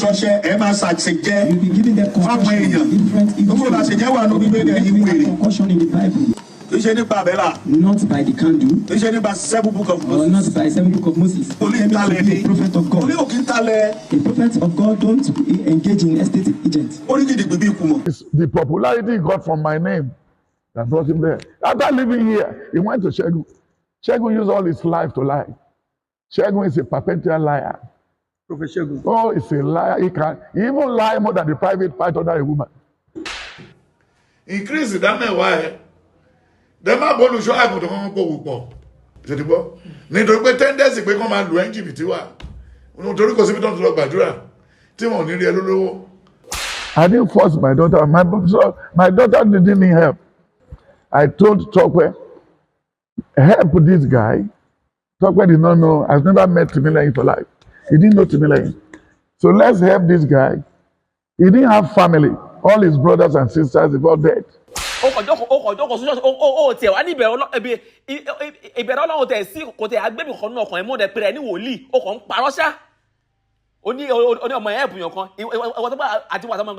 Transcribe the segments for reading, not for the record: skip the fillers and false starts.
ṣọṣẹ́ ẹ máa ṣàṣejẹ́ You'll be giving them fáwọn èèyàn. different Gbogbo làṣejẹ́ wà nínú Bíbélì ẹ̀yìn wèrè. concussion in the Bible. Kì í ṣe nípa àbẹ́là. Not by the candle. Kì í ṣe nípa 7 book of Or Moses. not by 7 book of Moses. Olú Claiming ìtàlẹ̀ to be ni. a prophet of God. Olú òkè ń talẹ̀. A prophet of God don't engage in estate agents. Oríkìdì gbìbí ikú mọ̀. It's the popularity he got from my name that brought him there. After living here, he went to Shegun. Shegun used all his life to lie. Shegun is a perpetual liar. Prophet Shegun. Oh, he's a liar. He even lie more than the private part under a woman. Increase ìdámẹ́wàá ẹ̀ dẹ́ má bọ́ olùṣọ́ àgùntàn kan kó wù pọ̀ ṣe ti gbọ́ nítorí pé tẹ́ndẹ́sì pé kán máa lù ẹ́ ń jìbìtì wà nítorí kò síbi tó ń lọ gbàdúrà tí wọ́n ò ní rí ẹ lólówó. I didn't force my daughter. My daughter didn't need help. I told Tokwe, help this guy. Tokwe did not know. I've never met Timilehin for life. He didn't know Timilehin. So let's help this guy. He didn't have family. All his brothers and sisters, they all dead. Tiẹ̀ wá ní ìbẹ̀rẹ̀ Ọlọ́run tẹ̀ sí kò tẹ̀ agbẹ́bí kan náà ọkàn ẹ̀ mọ́ dẹ̀ pẹ̀rẹ̀ ní wòlíì ọkàn ń parọ́ ṣá ó ní ọmọ ẹ̀ ẹ̀bùyàn kan ìwọ tó bá àti wàtí ọmọ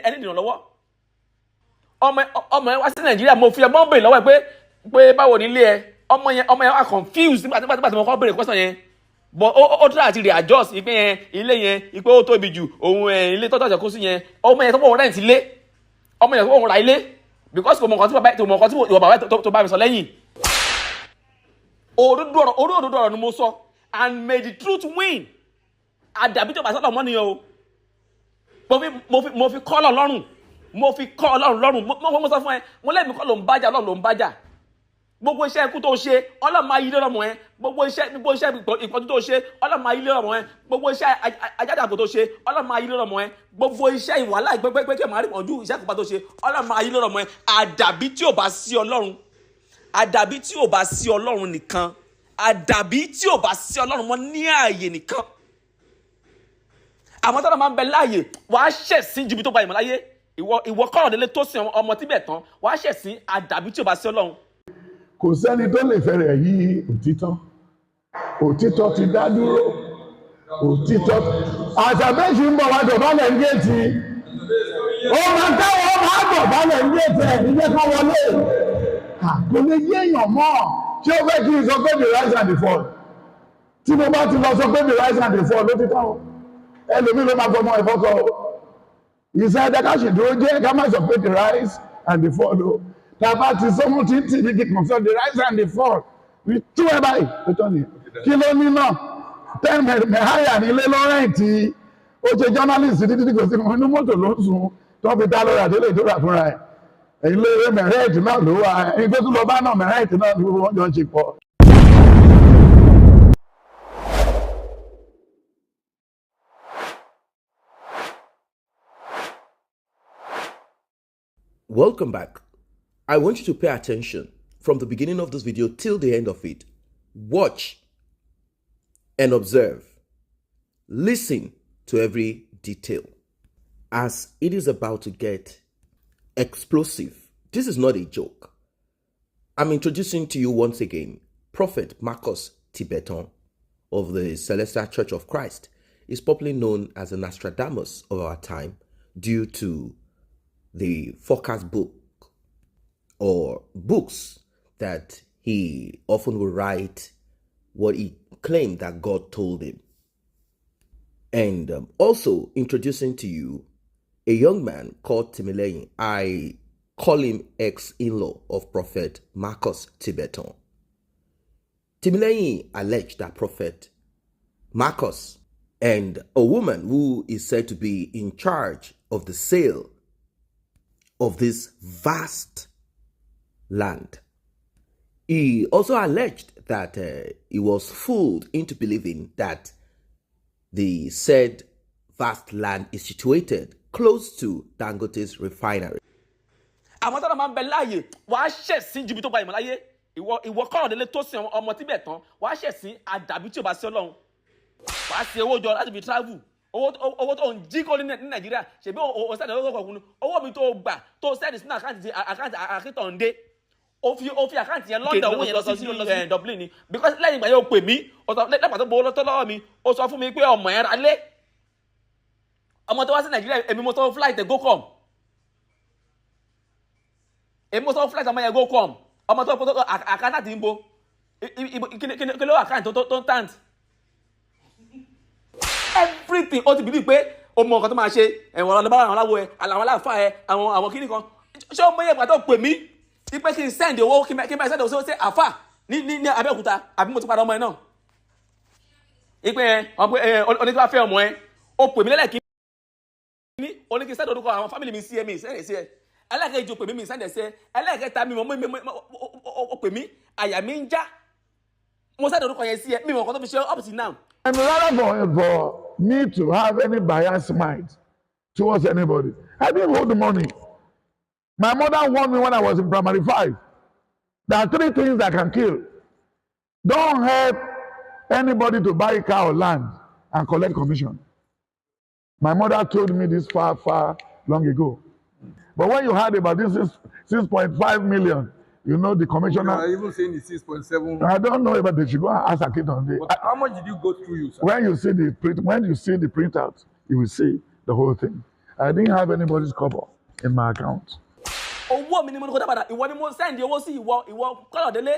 ẹni dìnnà lọ́wọ́ ọmọ ẹ̀ wá sí Nàìjíríà mo fi ọmọ bèrè lọ́wọ́ ẹ̀ pé báwo nílé ẹ ọmọ yẹn wà confused nígbà tí mo kọ́ bèrè question yẹn but ó try àti readjust ìpín yẹn ilé yẹn ìpé ó tóbi jù òun ilé tọ́tọ̀ àjọkú sí yẹn ọmọ yẹn tó wọ́n rent ilé ọmọ yẹn tó wọ́n ra ilé because kò mọ̀ nǹkan tí ìwọ bàbá tó bá mi sọ lẹ́yìn òdodo ọ̀rọ̀ ni mo sọ and may the truth win àdàbí tó bá sọ́dọ̀ mọ́ nìyẹn o mo fi kọ́ Ọlọ́run lọ́rùn mo sọ fún ẹ mo lẹ́mìí kọ́ ló ń bájà Ọlọ́run ló ń bájà gbogbo iṣẹ́ ikú tó ṣe Ọlọ́run máa yí lé lọ́mọ ẹ gbogbo iṣẹ́ ìpọ́njú tó ṣe Ọlọ́run máa yí lé lọ́mọ ẹ gbogbo iṣẹ́ ajádàpọ̀ tó ṣe Ọlọ́run máa yí lé lọ́mọ ẹ gbogbo iṣẹ́ ìwàlá ìgbẹ́gbẹ́ kí ẹ máa rí pọ̀jù iṣẹ́ ìkópa tó ṣe Ọlọ́run máa yí lé lọ́mọ ẹ àdàbí tí ò bá sí Ọlọ́run nìkan àdàbí tí ò bá sí Ọlọ́run mọ́ ní ààyè nìkan àmọ́ tọ́lá máa ń bẹ láàyè wàá ṣẹ̀sín jìbìtì tó gba ìmọ̀ láyé ìwọ kọ́rọ̀ délé tó sin ọmọ Tibetan wàá ṣẹ̀sín àdàbí tí ò bá sí Ọlọ́run. Kò sẹ́ni tó lè fẹ́rẹ̀ yí òtítọ́ ti dá dúró òtítọ́ àṣàbẹ́sì ń bọ̀ wá dọ̀bálẹ̀ ń géètì ó máa táwọn máa dọ̀bálẹ̀ ń géètì ẹ̀ níjẹ́ ká wọlé kò lè yé èèyàn mọ́ tí ó fẹ́ kí n sọ pé the rise and the fall tí mo bá ti lọ sọ pé the rise and the fall ló ti tán ẹlòmí ló máa fọmọ ẹ̀fọ́ sọ ìṣe ẹ̀dá ká ṣèdúró jẹ́ ká má sọ pé the rise and the fall o tàbá ti sọ́mú tí ń tì ní kíkan sọ the rise and the fall tú ẹ báyìí tó tán ni kí ló ní náà tẹ́ mẹ̀háyà nílé lọ́rẹ́ǹtì ó ṣe journalist títí kò sí inú mọ́tò ló ń sun tó fi dá lórí àdélé tó rà fúnra ẹ̀ èyí lé mẹ̀rẹ́ẹ̀tì náà ló wà ẹni tó tún lọ bá náà mẹ̀rẹ́ẹ̀tì náà ní wọ́n jọ ń ṣe pọ̀. Welcome back. I want you to pay attention from the beginning of this video till the end of it. Watch and observe. Listen to every detail as it is about to get explosive. This is not a joke. I'm introducing to you once again Prophet Marcus Tibetan of the Celestial Church of Christ. Is popularly known as the Nostradamus of our time due to the forecast book or books that he often will write what he claimed that God told him. And also introducing to you a young man called Timilehin. I call him ex-in-law of Prophet Marcus Tibetan. Timilehin alleged that Prophet Marcus and a woman who is said to be in charge of the sale of this vast land. He also alleged that he was fooled into believing that the said vast land is situated close to Dangote's refinery. Àmọ́ tọ́lá máa ń bẹ láàyè wàá ṣẹ̀sín jìbìtì tó gba ìmọ̀ láyé ìwọ kọ́rọ̀ délé tó sin ọmọ Tibetan wàá ṣẹ̀sín àdàbí tí ò bá sí Ọlọ́run wàá ṣe owó jọ láti fi travel owó tó ń jí kó ní Nàìjíríà ṣèbí o sẹ́ni owó kọ̀ọ̀kan owó mi tó gbà tó sẹ́ni sínú àkáǹtì àkítọ̀ǹdé o fi àkáǹtì yẹn London owó yẹn lọ sí Dublin ni because lẹ́yìn ìgbà yẹn o pè mí lẹ́pàá tó gbowó lọ́tọ́ lọ́wọ́ mi o sọ fún mi pé ọmọ yẹn ra lé ọmọ tó wá sí Nàìjíríà èmi mo sọ flight go come èmi mo sọ flight ọmọ yẹn go come ọmọ tó àkáǹtì ti ń bo kí ló àkáǹtì tó ń tàǹtì everything ó ti bìlí pé o mọ nǹkan tó máa ṣe ẹ̀wọ̀n ọ̀nà bá àwọn aláwo ẹ̀ àwọn aláàfáà ẹ̀ àwọn kíní kan ṣé o mọ iye ìgbà tó pè mí ipe kí n send owó kí n bá send owó sí àfà ní Abẹ́òkúta àbí mo ti padà ọmọ ẹ náà ipe oníkíwá fẹ́ ọmọ ẹ o pè mí lẹ́lẹ́kí ní oníkí send orúkọ àwọn family mi sí ẹ mi send ẹ sí ẹ ẹlẹ́kẹ̀ẹ́jì o pè mí mi send ẹ sí ẹ ẹlẹ́kẹ̀ẹ́ta mi o pè mí àyà mi ń já mo send orúkọ yẹn sí ẹ mi mọ̀ nǹkan tó fi ṣe up till now. And rather for me to have any biased mind towards anybody, I didn't hold the money. My mother warned me when I was in primary 5. There are 3 things that can kill. Don't help anybody to buy a car or land and collect commission. My mother told me this far long ago. But when you heard about this 6.5 million, you know the commissioner. You are even saying the 6.7. I don't know about they should go and ask a kid on the. But how much did you go through, you, sir? When you see the printout, you will see the whole thing. I didn't have anybody's cover in my account. Owó mi ni mo ní kó dábàdà ìwọ ni mo send owó sí ìwọ Kọ́lọ̀délé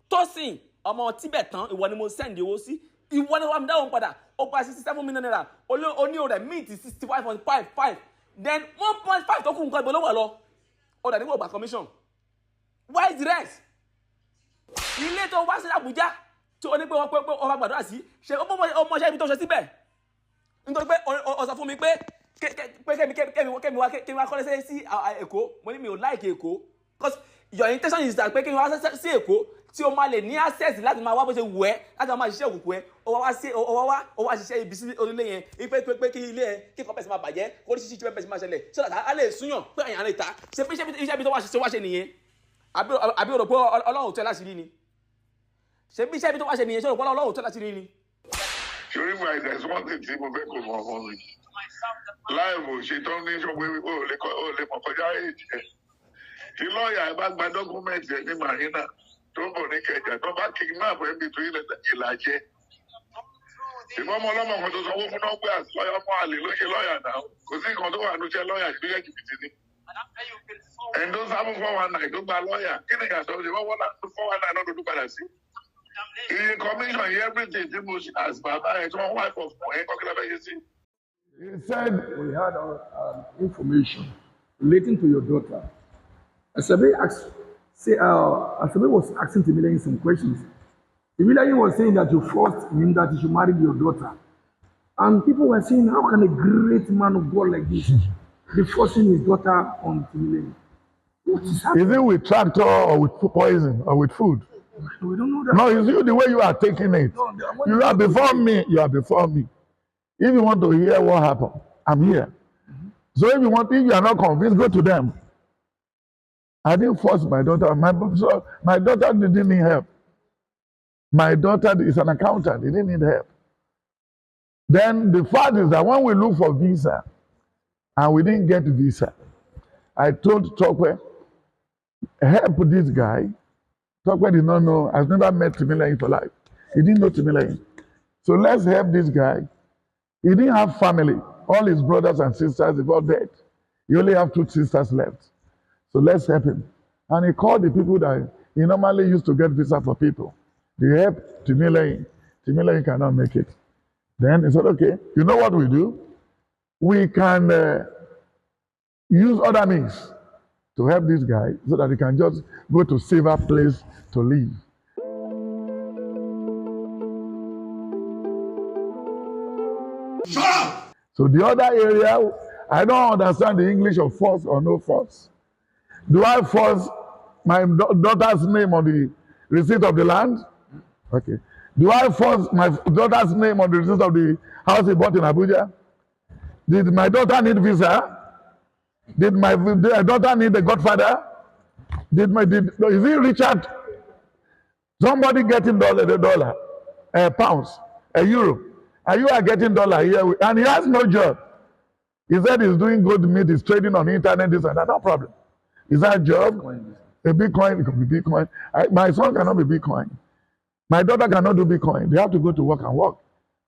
Tósìn ọmọ Tibetan ìwọ ni mo send owó sí ìwọ ni wọ́n mi dáhùn padà ó pa 67 million naira oní ọ̀rẹ́ meet 65.55 then 1.5 tó kù nǹkan ìbò ló wà lọ ọ̀dà nígbà ògbà commission why is the rest ilé tó wá sí Àbújá tí o ní pé wọ́n pé ọba gbàdúrà sí ṣe ọmọọṣẹ́ ibi tó ṣe síbẹ̀ nítorí pé ó sọ fún mi pé kẹ́mi wá kọ́lé sí Èkó mo ní mi ò like Èkó because your intention is that pé kẹ́mi wá sí Èkó tí o máa lè ní access láti máa wá bó ṣe wù ẹ́ láti máa ṣiṣẹ́ òkùnkùn ẹ́ ó wá ṣiṣẹ́ ibi sí onílé yẹn pé kí ilé ẹ kí kọ́pẹ́sì máa bàjẹ́ kó oríṣiríṣi tí pẹ́pẹ́sì máa ṣẹlẹ̀ so that a lè súnyàn pé àyàn lè ta ṣe pé iṣẹ́ ibi tó wá ṣe nìyẹn àbí o rò pé Ọlọ́run tẹ́ láṣìírí ni ṣe bí iṣẹ́ ibi tó wá ṣe nìyẹn ṣe rò pé Ọlọ́run tẹ́ láṣìírí ni. Ṣorí my there's one thing tí mo fẹ́ kó mọ̀ ọmọ mi láìwò ṣetán ní ṣọ́gbé ó lè mọ̀ kọjá èjì ẹ̀ tí lọ́ọ̀yà ẹ bá gba dọ́kúmẹ̀ntì ẹ̀ ní Marina tó ń bọ̀ ní Kẹjà tó bá kidnap ẹ̀ bí torí Ìlàjẹ ìmọ̀ ọmọ ọlọ́mọ kan tó sanwó fún náà pé àlọ́yà ọmọ àlè ló ṣe lọ́ọ̀yà náà kò sí nǹkan tó wà ní iṣẹ́ lọ́ọ̀yà tó yẹ jìbìtì ni ẹ̀ tó sábà 419 tó gba lọ́ọ̀yà kí ni ìyàtọ̀ ṣe wọ́n wọ́n 419 náà tó padà sí. Iye commission yẹ everything tí mo ṣe as bàbá ẹ̀ tí wọ́n wá ìfọ̀ fún ẹ̀ kọ́kílẹ̀ bẹ́ẹ̀ ṣe sí. He said We had information relating to your daughter. Asabe was asking Timilehin some questions. Timilehin was saying that you forced him that he should marry your daughter. And people were saying, how can a great man of God like this be forcing his daughter on Timilehin? What is happening? is it with tractor or with poison or with food? We don't know that. No, it's you the way you are taking it. No, You are before me. You are before me. If you want to hear what happened, I'm here. So if you are not convinced, go to them. I didn't force my daughter. My daughter didn't need help. My daughter is an accountant. He didn't need help. Then the fact is that when we look for visa and we didn't get visa, I told Tokwe, help this guy. Tokwe did not know. I've never met Timilehin for life. He didn't know Timilehin. So let's help this guy. He didn't have family. All his brothers and sisters, they've all dead. He only have 2 sisters left. So let's help him. And he called the people that he normally used to get visa for people. They helped Timilehin. Timilehin cannot make it. Then he said, okay, you know what we do? We can use other means to help this guy so that he can just go to safer place to live. Shut up! So the other area, I don't understand the English of force or no force. Do I force my daughter's name on the receipt of the land? Okay. Do I force my daughter's name on the receipt of the house he bought in Abuja? Did my daughter need visa? Did my daughter need a godfather? Is it Richard? Somebody getting dollar, pounds, a euro. And you are getting dollar here, and he has no job. He said he's doing good meat, he's trading on the internet, this and that, no problem. Is that a job? A Bitcoin, it could be Bitcoin. My son cannot be Bitcoin. My daughter cannot do Bitcoin. They have to go to work and work.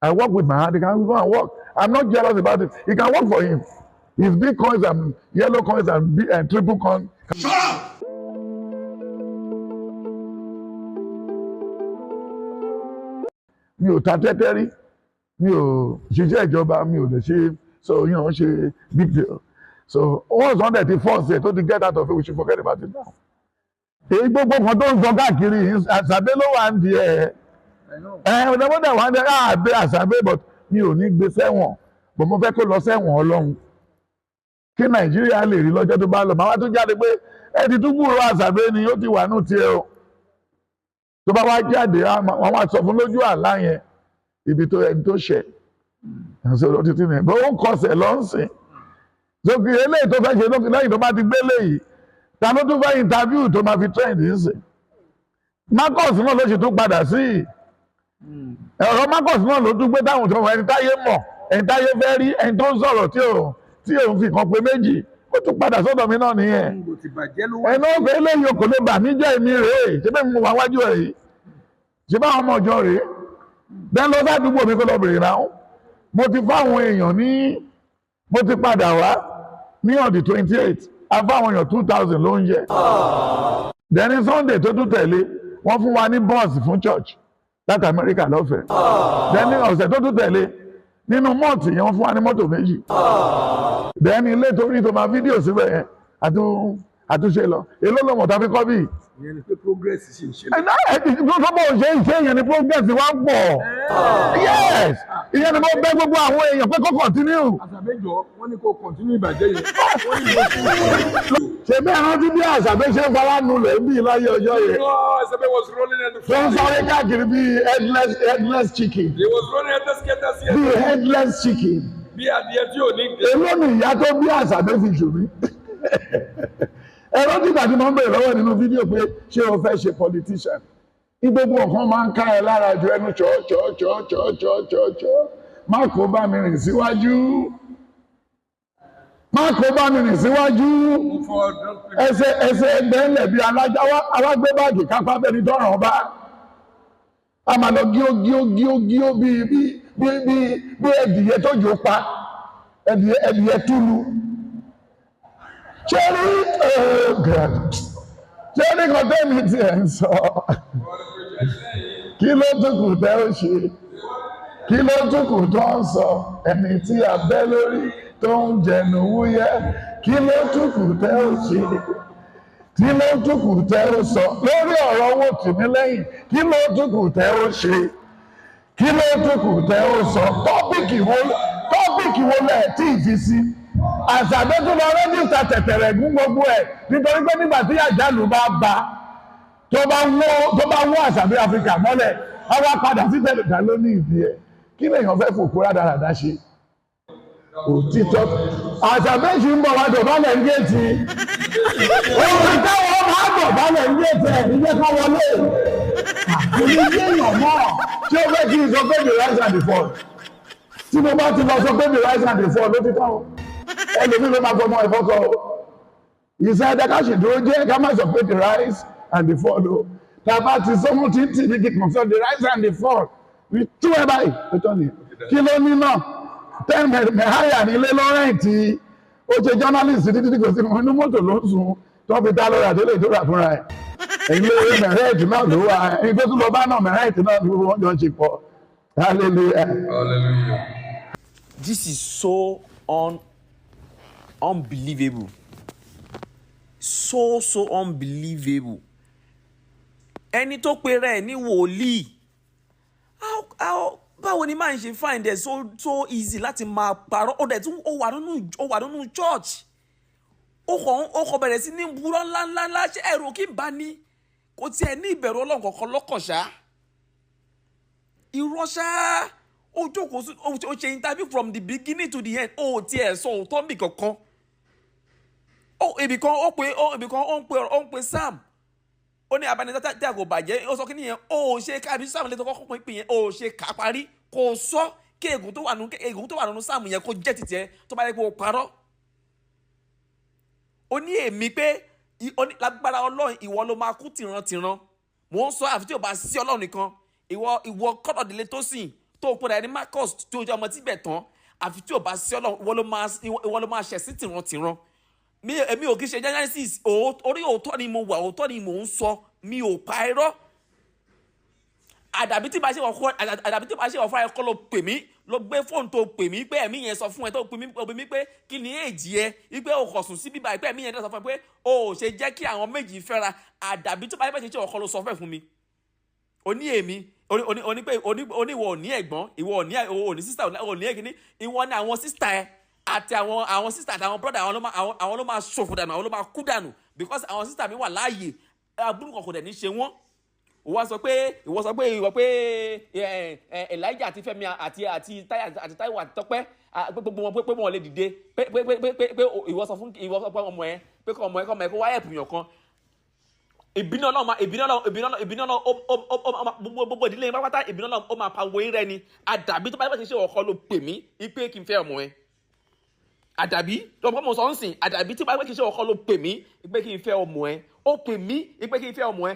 I work with my hand, he can go and work. I'm not jealous about it. He can work for him. His big coins and yellow coins and triple coins. Shut up! Mi ò ta tẹ́tẹ́ rí, mi ò ṣiṣẹ́ ìjọba, mi ò lè ṣe, so ṣe big deal. So once one that he force it, to get out of it, we should forget about it now. Èyí gbogbo kan tó ń sọ káàkiri àṣàbẹ́ ló wà ń di ẹ̀. Ọ̀dọ́mọdé wà ń dẹ́ àbẹ́ àṣàbẹ́ but mi ò ní gbé sẹ́wọ̀n but mo fẹ́ kó lọ sẹ́wọ̀n Ọlọ́run. Kí Nàìjíríà lè rí lọ́jọ́ tó bá lọ. Màá wá tó jáde pé ẹ ti tún gbúròó àṣàbẹ́ ni ó ti wà nù tiẹ̀ o. Tó bá wá jáde wọ́n wá sọ fún lójú àlá yẹn ibi tó ẹni tó ṣẹ̀. Ẹ̀sọ́ ló ti ti nìyẹn. Bó ń kọsẹ̀ lọ́nsìn. Sókè eléyìí tó fẹ́ ṣe lẹ́yìn tó bá ti gbé léyìí. Ta ló tún fẹ́ interview tó máa fi trend yìí sìn. Marcus náà ló ṣe tún padà sí. Ọ̀rọ̀ Marcus náà ló tún gbé táwọn tó ẹni táyé mọ̀ ẹni táyé fẹ́ rí ẹni tó ń sọ̀rọ̀ tí òun fi kan pé méjì ó tún padà sọ́dọ̀ mi náà nìyẹn. Ẹnu ọ̀fẹ́ eléyìí kò lè bà mí jẹ́ èmi rèé ṣé bẹ́ẹ̀ mo wà wájú ẹ̀ yìí ṣé báwọn ọmọ ọjọ́ rèé bẹ́ẹ̀ lọ sádùúgbò mi kó lọ bèrè náà mo ti fáwọn èèyàn mo ti padà wá ní on the 28th afáwọn èèyàn 2000 ló ń yẹ. Then Sunday tó tún tẹ̀lé wọ́n fún wa ní bọ́ọ̀sì fún church láti Amẹ́ríkà lọ́fẹ̀ẹ́. Then ọ̀sẹ̀ tó tún tẹ̀lé nínú mọ́ọ̀tì yẹn wọ́n fún wa ní mọ́tò méjì. Then ilé torí tó máa fídíò síbẹ̀ yẹn àtúnṣe lọ èló lọ́mọ̀ tá fi kọ́ bí. Ìyẹn ni pé progress ṣì ń ṣe. Lọ́sọ̀bọ̀ ṣe ń ṣe yẹn ni progress wá ń pọ̀. Yes ìyẹn ni mo bẹ̀ gbogbo àwọn èèyàn pé kó continue. Àṣàbẹ́jọ wọ́n ní kó continue ìbàjẹ́ yẹn. Ṣé bẹ́ẹ̀ rántí bí Àṣàbẹ́ ṣe ń fara nulẹ̀ bí láyé ọjọ́ yẹn? Àṣàbẹ́ was rolling at the Tó ń sáré káàkiri bí headless chicken. He was running at the skaters here. Bí headless chicken. Bí adìẹ tí ò ní gbé. Èló ni ìyá tó bí Àṣàbẹ́ fi ṣù mí? Ẹ̀rọ tí ìgbàdí máa ń bèèrè lọ́wọ́ nínú fídíò pé ṣé o fẹ́ ṣe politician? Gbogbo nǹkan máa ń ká ẹ lára ju ẹnu ṣọ́. Má kó bá mi rìn síwájú. Má kó bá mi rìn síwájú. Ẹsẹ̀ ẹgbẹ́ ńlẹ̀ bí alágbé báàgì kápá bẹ́ni tọ́ràn ọba. A máa lọ gíó bí ẹdìyẹ tó jò pa. Ẹdìyẹ túlù. Ṣé kan tẹ́mi tí ẹ̀ ń sọ? Kí ló tún kù tẹ́ ó ṣe? Kí ló tún kù tó ń sọ? Ẹni tí a bẹ́ lórí tó ń jẹnu wúyẹ́. Kí ló tún kù tẹ́ ó ṣe? Kí ló tún kù tẹ́ ó sọ? Lórí ọ̀rọ̀ owó Tìmílẹ́yìn, kí ló tún kù tẹ́ ó ṣe? Kí ló tún kù tẹ́ ó sọ? Tọ́pìkì wo lẹ̀ tí ì fi sí? Àṣàbẹ́ tó lọ rẹ́jísítà tẹ̀tẹ̀rẹ̀ gún gbogbo ẹ̀ nítorí pé nígbà tí àjálù bá tó bá wó Àṣàbẹ́ Áfíríkà mọ́lẹ̀ wọ́n wá padà sí tẹ̀lẹ̀dá lónìí ìdí ẹ̀ kí lèèyàn fẹ́ fòkó rádaràdá ṣe òtítọ́ Àṣàbẹ́ ṣì ń bọ̀ wá dọ̀bálẹ̀ ń géètì òun táwọn máa dọ̀bálẹ̀ ń géètì ẹ̀ níjẹ́ ká wọlé kò ní yéèyàn mọ́ tí ó fẹ́ kí n sọ pé the rise and the fall tí mo bá ti lọ sọ pé the rise and the fall ló ti tán ẹlòmí ló máa fọmọ ìfọkọ ìṣe ẹ̀dẹ́ká ṣèdúró jẹ́ ká má sọ pé the rise and the fall o tàbá ti sọ́mù tí tì ní kíkan sọ the rise and the fall ní tú ẹ báyìí tó tọ́ ni kí ló ní náà ten mẹ́háyà nílé lọ́rẹ́ǹtì ó ṣe journalist títí kò sí inú mọ́tò ló ń sun tó fi dá lọ́rọ̀ àtẹ́lẹ̀ tó rà fúnra ẹ̀ èyí ló rí mẹ́rẹ́ẹ̀tì náà ló wà ẹni tó tún lọ bá náà mẹ́rẹ́ẹ̀tì náà ló wọ́n jọ ṣe pọ̀ hallelujah. This is so unbelievable. So unbelievable. Ẹni tó pe rẹ̀ ní wòlíì. Báwo ni máa ń ṣe find it so easy láti máa parọ́? Ó dẹ̀ tún ó wà nínú church. Ó kàn bẹ̀rẹ̀ sí ní wúrọ́ ńláńlá ṣé ẹ̀rù kí n bá ní. Kò tiẹ̀ ní ìbẹ̀rù Ọlọ́run kankan lọ́kàn ṣá. Irọ́ ṣá. Ó jókòó sí ó ṣe interview from the beginning to the end. Ó tiẹ̀ sọ òótọ́ mi kankan. Ibìkan ó ń pe Sam. Ó ní abanidá tí a kò bàjẹ́ ó sọ kí nìyẹn ó ṣe ká àbí Sam lè tó kọ́kọ́ pín yẹn ó ṣe ká parí kò sọ kí ègún tó wà nínú Sam yẹn kó jẹ́ títí ẹ tó bá yẹ kó o parọ́. Ó ní èmi pé lágbára Ọlọ́run ìwọ ló máa kú tìrantìran mò ń sọ àfi tí o bá sí Ọlọ́run nìkan ìwọ kọ́dọ̀délé tó tó pọ̀ ẹni Marcus tó jẹ́ ọmọ Tibetan àfi tí ò bá sí Ọlọ́run ìwọ ló máa ṣẹ̀ sí tìrantìran. Èmi ò kí ṣe genesis orí òótọ́ ni mo wà, òótọ́ ni mò ń sọ, mi ò pa irọ́. Àdàbí tí bá ṣe ọ̀fọ́ ẹ̀kọ́ ló pè mí, ló gbé fóònù tó pè mí pé ẹ̀mí yẹn sọ fún ẹ tó pè mí pé kí ni èjì ẹ wípé o kò sùn sí bíbá pé ẹ̀mí yẹn sọ fún ẹ pé o ò ṣe jẹ́ kí àwọn méjì fẹ́ra. Àdàbí tí bá ṣe ọ̀kọ́ ló sọ fẹ́ fún mi. Oní èmi oníwọ̀ ò ní ẹ̀gbọ́n, ìwọ ò ní sísà, ò ní ẹ̀gíní, ìwọ ní àwọn sísà ẹ àti àwọn sísà àti àwọn brọ́dà àwọn ló máa ṣòfò dànù, àwọn ló máa kú dànù because àwọn sísà mi wà láàyè aburú kan kò dẹ̀ ní ṣe wọ́n. Ìwọ sọ pé Elijah àti Fẹ́mi àti Táíwò àti Tọ́pẹ́ gbogbo wọn pé wọn lè dìde pé ìwọ sọ pé ọmọ ẹ pé ọmọ ẹ kó wáyé ẹ̀pùyàn kan. Ìbínú Ọlọ́run gbogbo ìdílé pátá ìbínú Ọlọ́run ó máa pa wo rẹ ni. Àdàbí tó bá yẹ ṣe ọkọ ló pè mí pé kí n fẹ́ ọmọ ẹ. Àdàbí tó bá mọ̀ sọ ń sìn, àdàbí tí bá yẹ ṣe ọkọ ló pè mí pé kí n fẹ́ ọmọ ẹ. Ó pè mí pé kí n fẹ́ ọmọ ẹ.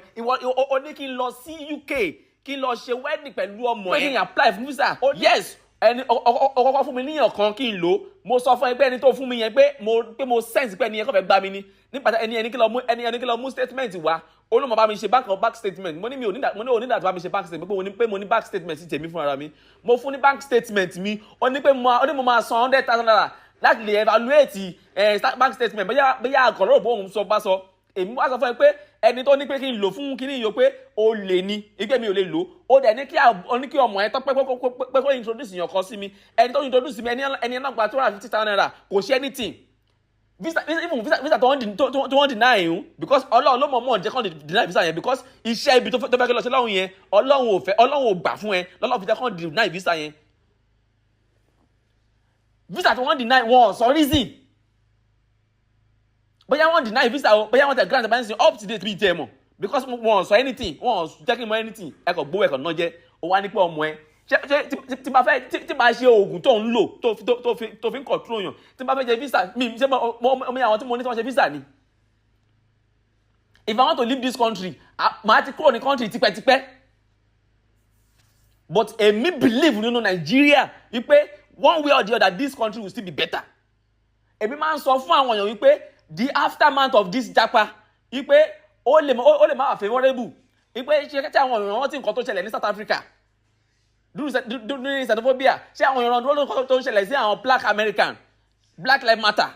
Ó ní kí n lọ sí UK kí n lọ ṣe wedding pẹ̀lú ọmọ ẹ. Pé kí n apply fún visa. Yes, ẹni ọkọ fún mi níyàn kan kí n lò. Mo sọ fún ẹ pé ẹni tó fún mi yẹn pé mo sense pé ẹni yẹn kò fẹ́ gbá mi ni. Nípa ẹni kí lọ mú statement wá. Ó ló mọ̀ bá mi ṣe back statement. Mo ní onídàá tó bá mi ṣe back statement pé mo ní back statement sí tèmi fúnra mi. Mo fún ní bank statement mi. Ó ní mo máa san $100,000 láti lè evaluate bank statement. Bóyá àkọ́rọ́ òbó òun bá sọ. Èmi wá sọ fún ẹ pé ẹni tó ní pé kí n lò fún kíní yìí pé o lè ní ìgbé mi ò lè lò. Ó dẹ̀ ní kí ọmọ ẹ tọ́ pé kó introduce yàn kan sí mi. Ẹni tó introduce mi ẹni náà gba $250,000 kò ṣe anything. Visa tó wọ́n deny yín because Ọlọ́run ló mọ̀ jẹ́ kán deny visa yẹn because iṣẹ́ ibi tó fẹ́ kí lọ sí lọ́hùn yẹn Ọlọ́run ò gbà fún ẹ lọ́lọ́run fi jẹ́ kán deny visa yẹn. Visa tó wọ́n deny wọn sọ reason. Bóyá wọ́n deny visa o bóyá wọ́n tẹ grant báyìí sí up to date bí tẹ mọ̀ because wọn sọ anything wọn jẹ́ kí n mọ anything ẹ kò gbówó ẹ kò ná jẹ́ ó wá ní pé ọmọ ẹ tí bá ṣe oògùn tó ń lò tó fi ń control yàn tí bá fẹ́ jẹ visa mi ṣe mọ àwọn tí mo ní tí wọ́n ṣe visa ni. If I want to leave this country màá ti kúrò ní country tipẹ́tipẹ́ but èmi believe nínú Nàìjíríà wípé one way or the other this country will still be better. Èmi máa ń sọ fún àwọn èèyàn wípé the aftermath of this japa wípé ó lè má wà favourable wípé ṣe kí àwọn èèyàn rántí nǹkan tó ṣẹlẹ̀ ní South Africa during xenophobia ṣé àwọn èèyàn rántí nǹkan tó ń ṣẹlẹ̀ sí àwọn black American Black Lives Matter.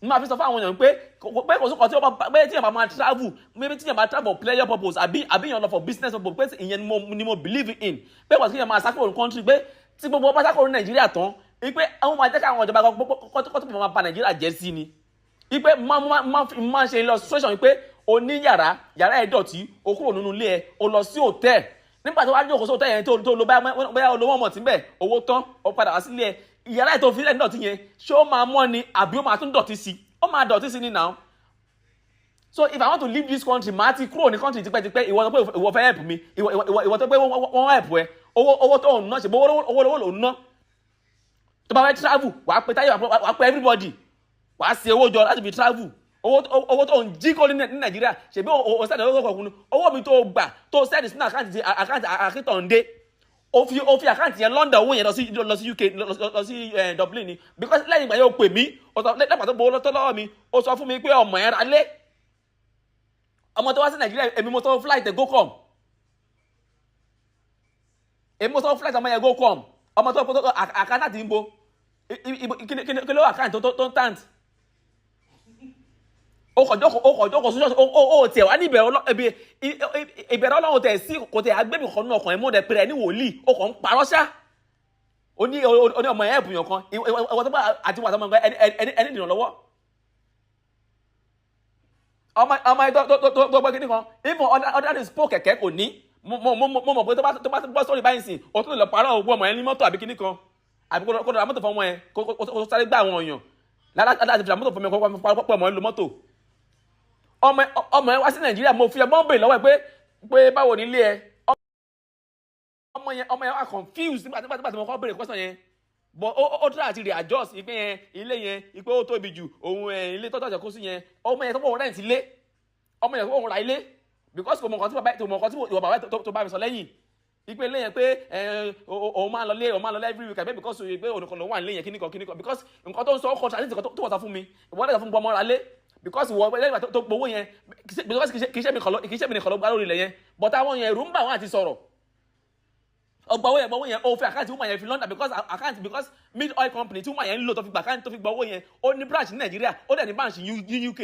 Ní máa fi sọ fún àwọn èèyàn pé kò sókàn tí ó bá pé tí èèyàn bá máa travel maybe tí èèyàn bá travel for pleasure purpose àbí èèyàn lọ for business purpose pé ìyẹn ni mo believe in pé kò sí kí èèyàn máa sákòrò country pé tí gbogbo bá sákòrò Nàìjíríà tán wípé àwọn máa jẹ́ káwọn ìjọba kọ́tùpọ̀ máa ba Nàìjíríà jẹ́ sí ni wípé máa ṣe illustration wípé o ní yàrá ẹ̀ dọ̀tí o kúrò nínú ilé ẹ o lọ sí hòtẹ́ẹ̀ nígbà tó wá jókòó sí hòtẹ́ẹ̀ yẹn tó lo bóyá olówó ọmọ tí ń bẹ̀ owó tán o padà wá sílé ẹ yàrá ẹ̀ tó fi lẹ̀ dọ̀tí yẹn ṣé ó máa mọ́ ni àbí ó máa tún dọ̀tí sí ó máa dọ̀tí sí ni now. So if I want to leave this country màá ti kúrò ní country tipẹ́tipẹ́ ìwọ tó pé ìwọ fẹ́ help mi ìwọ tó pé wọ́n help ẹ owó tó ń ná ṣe owó ló ń ná tó bá fẹ́ travel wàá pe táyà wàá pe everybody wàá ṣe owó jọ láti fi travel owó tó ń jí kó ní Nàìjíríà ṣèbí o sẹ́ni owó kọ̀ọ̀kan owó mi tó gbà tó sẹ́ni sínú àkáǹtì àkítọ̀ǹdé o fi àkáǹtì yẹn London owó yẹn lọ sí UK lọ sí Dublin ni because lẹ́yìn ìgbà yẹn o pè mí lẹ́pàá tó gbowó lọ́tọ́ lọ́wọ́ mi o sọ fún mi pé ọmọ ẹ̀ ra lé ọmọ tó wá sí Nàìjíríà èmi mo sọ flight go come èmi mo sọ flight ọmọ yẹn go come ọmọ tó àkáǹtì ń bo kí ló àkáǹtì tó ń tàǹtì ó kọjọ́ sójú ó tiẹ̀ wá ní ìbẹ̀rẹ̀ Ọlọ́run tẹ̀ sí kò tẹ̀ agbẹ́bí kan náà ọkàn ẹ̀ mọ́ dẹ̀ pẹ̀rẹ̀ ní wòlíì ó kàn ń parọ́ ṣá ó ní ọmọ ẹ̀ ẹ̀bùyàn kan ìwọ tó bá àti wà tó máa ń ẹni dìnnà lọ́wọ́ ọmọ ẹ̀ tó gbọ́ kíní kan even other days pọ̀ kẹ̀kẹ́ kò ní mo mọ̀ pé tó bá gbọ́ sórí báyìí sìn ó tún lè lọ parọ́ òkú ọmọ ẹ̀ ní mọ́tò àbí kíní kan àbí kó lọ mọ́tò fún ọmọ ẹ̀ kó sáré gbá àwọn èèyàn láti fi mọ́tò fún mi kó ọmọ ẹ̀ lo mọ́tò ọmọ ẹ wá sí Nàìjíríà mo fi ọmọ bèrè lọ́wọ́ ẹ pé báwo ni ilé ẹ ọmọ yẹn wá confused nígbà tí mo kọ́ bèrè question yẹn but ó try àti readjust ìpín yẹn ilé yẹn ìpé ó tóbi jù òun ilé tọ́tọ̀ àjọkó sí yẹn ọmọ yẹn tó pọ̀ rent ilé ọmọ yẹn tó pọ̀ ra ilé because kò mọ̀ nǹkan tí ìwọ bàbá tó bá mi sọ lẹ́yìn ipe ilé yẹn pé òun máa lọ lé every week àbẹ́ because pé òun kan ló wà nílé yẹn kíníkan because nǹkan tó ń sọ ó kọ́ ṣàlẹ́ tó wọ́n sọ fún mi ìwọ́n lè sọ fún gbọmọ ra lé because ìwọ lẹ́yìn tó gbowó yẹn because kì í ṣe mi nìkan ló gbá lórí ilẹ̀ yẹn but àwọn yẹn ẹ̀rù ń bà wọ́n àti sọ̀rọ̀ ọgbà owó yẹn ó fi àkáǹtì woman yẹn fi London because mid oil company tí woman yẹn ń lò tó fi gbà àkáǹtì tó fi gbà owó yẹn ó ní branch ní Nàìjíríà ó dẹ̀ ní branch ní UK